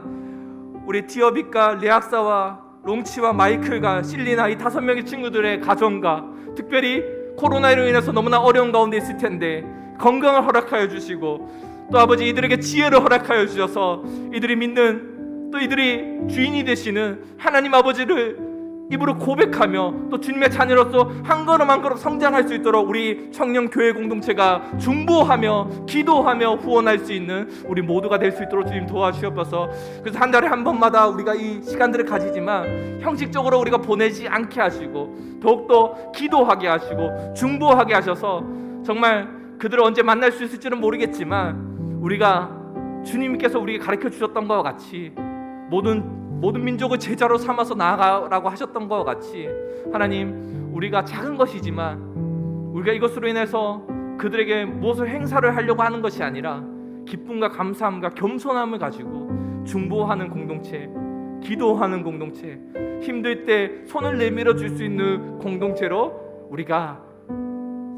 우리 디어빗과 레악사와 롱치와 마이클과 실리나 이 5명의 친구들의 가정과 특별히 코로나로 인해서 너무나 어려운 가운데 있을 텐데 건강을 허락하여 주시고 또 아버지 이들에게 지혜를 허락하여 주셔서 이들이 믿는 또 이들이 주인이 되시는 하나님 아버지를 입으로 고백하며 또 주님의 자녀로서 한 걸음 한 걸음 성장할 수 있도록 우리 청년 교회 공동체가 중보하며 기도하며 후원할 수 있는 우리 모두가 될 수 있도록 주님 도와주시옵소서. 그래서 한 달에 한 번마다 우리가 이 시간들을 가지지만 형식적으로 우리가 보내지 않게 하시고 더욱더 기도하게 하시고 중보하게 하셔서 정말 그들을 언제 만날 수 있을지는 모르겠지만 우리가 주님께서 우리에게 가르쳐 주셨던 것과 같이 모든 민족을 제자로 삼아서 나아가라고 하셨던 것과 같이 하나님, 우리가 작은 것이지만 우리가 이것으로 인해서 그들에게 무엇을 행사를 하려고 하는 것이 아니라 기쁨과 감사함과 겸손함을 가지고 중보하는 공동체, 기도하는 공동체, 힘들 때 손을 내밀어 줄 수 있는 공동체로 우리가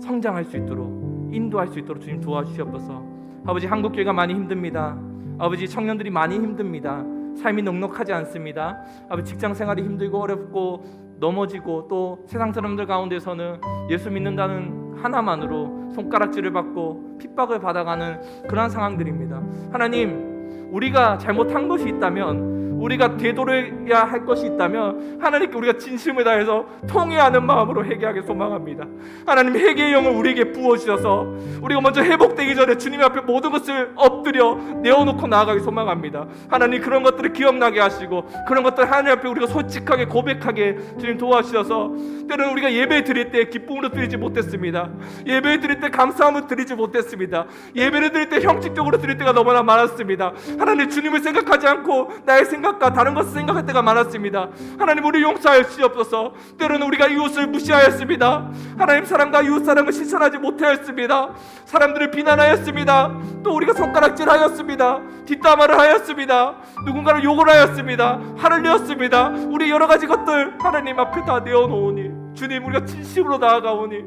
성장할 수 있도록 인도할 수 있도록 주님 도와주시옵소서. 아버지, 한국교회가 많이 힘듭니다. 아버지, 청년들이 많이 힘듭니다. 삶이 넉넉하지 않습니다. 아버지, 직장 생활이 힘들고 어렵고 넘어지고 또 세상 사람들 가운데서는 예수 믿는다는 하나만으로 손가락질을 받고 핍박을 받아가는 그러한 상황들입니다. 하나님, 우리가 잘못한 것이 있다면, 우리가 되돌아야 할 것이 있다면 하나님께 우리가 진심을 다해서 통회하는 마음으로 회개하기 소망합니다. 하나님, 회개의 영을 우리에게 부어주셔서 우리가 먼저 회복되기 전에 주님 앞에 모든 것을 엎드려 내어놓고 나아가기 소망합니다. 하나님, 그런 것들을 기억나게 하시고 그런 것들 하나님 앞에 우리가 솔직하게 고백하게 주님 도와주셔서 때로는 우리가 예배 드릴 때 기쁨으로 드리지 못했습니다. 예배 드릴 때 감사함을 드리지 못했습니다. 예배를 드릴 때 형식적으로 드릴 때가 너무나 많았습니다. 하나님, 주님을 생각하지 않고 나의 생각과 다른 것을 생각할 때가 많았습니다. 하나님, 우리 용서하여 주시옵소서. 때로는 우리가 이웃을 무시하였습니다. 하나님, 사람과 이웃 사랑을 실천하지 못하였습니다. 사람들을 비난하였습니다. 또 우리가 손가락질하였습니다. 뒷담화를 하였습니다. 누군가를 욕을 하였습니다. 화를 내었습니다. 우리 여러 가지 것들 하나님 앞에 다 내어놓으니 주님, 우리가 진심으로 나아가오니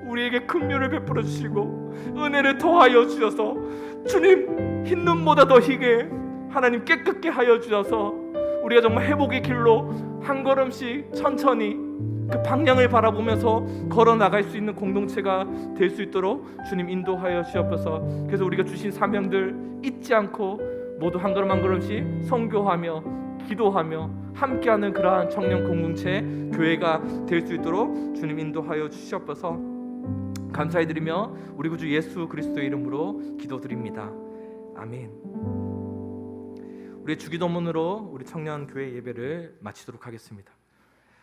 우리에게 긍휼을 베풀어 주시고 은혜를 더하여 주셔서 주님, 흰 눈보다 더 희게 하나님 깨끗게 하여 주셔서 우리가 정말 회복의 길로 한 걸음씩 천천히 그 방향을 바라보면서 걸어 나갈 수 있는 공동체가 될 수 있도록 주님 인도하여 주옵소서. 그래서 우리가 주신 사명들 잊지 않고 모두 한 걸음 한 걸음씩 선교하며 기도하며 함께하는 그러한 청년 공동체 교회가 될 수 있도록 주님 인도하여 주시옵소서. 감사해드리며 우리 구주 예수 그리스도의 이름으로 기도드립니다. 아멘. 우리 주기도문으로 우리 청년 교회 예배를 마치도록 하겠습니다.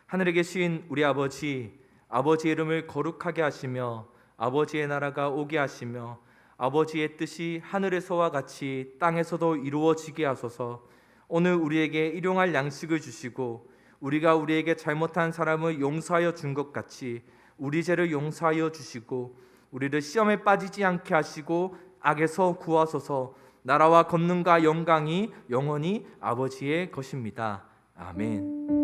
하늘에 계신 우리 아버지, 아버지의 이름을 거룩하게 하시며 아버지의 나라가 오게 하시며 아버지의 뜻이 하늘에서와 같이 땅에서도 이루어지게 하소서. 오늘 우리에게 일용할 양식을 주시고 우리가 우리에게 잘못한 사람을 용서하여 준 것 같이 우리 죄를 용서하여 주시고 우리를 시험에 빠지지 않게 하시고 악에서 구하소서. 나라와 권능과 영광이 영원히 아버지의 것입니다. 아멘.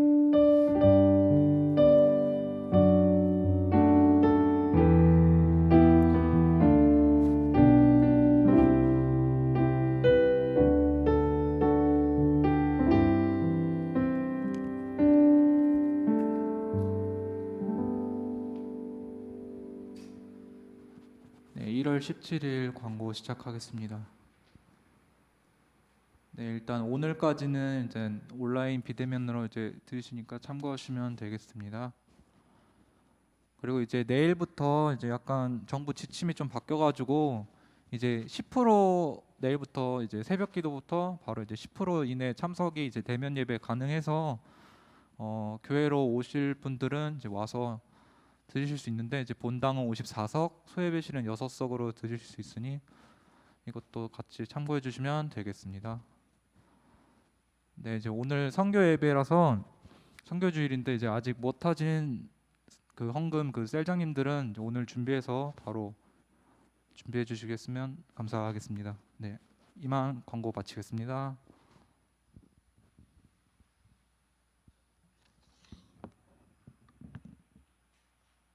네, 1월 17일 광고 시작하겠습니다. 네, 일단 오늘까지는 이제 온라인 비대면으로 이제 들으시니까 참고하시면 되겠습니다. 그리고 이제 내일부터 이제 약간 정부 지침이 좀 바뀌어가지고 이제 10% 내일부터 이제 새벽기도부터 바로 이제 10% 이내 참석이 이제 대면 예배 가능해서 교회로 오실 분들은 이제 와서 드실 수 있는데 이제 본당은 54석, 소예배실은 6석으로 드실 수 있으니 이것도 같이 참고해 주시면 되겠습니다. 네, 이제 오늘 선교 예배라서 선교 주일인데 이제 아직 못 하신 그 헌금 그 셀장님들은 이제 오늘 준비해서 바로 준비해 주시겠으면 감사하겠습니다. 네, 이만 광고 마치겠습니다.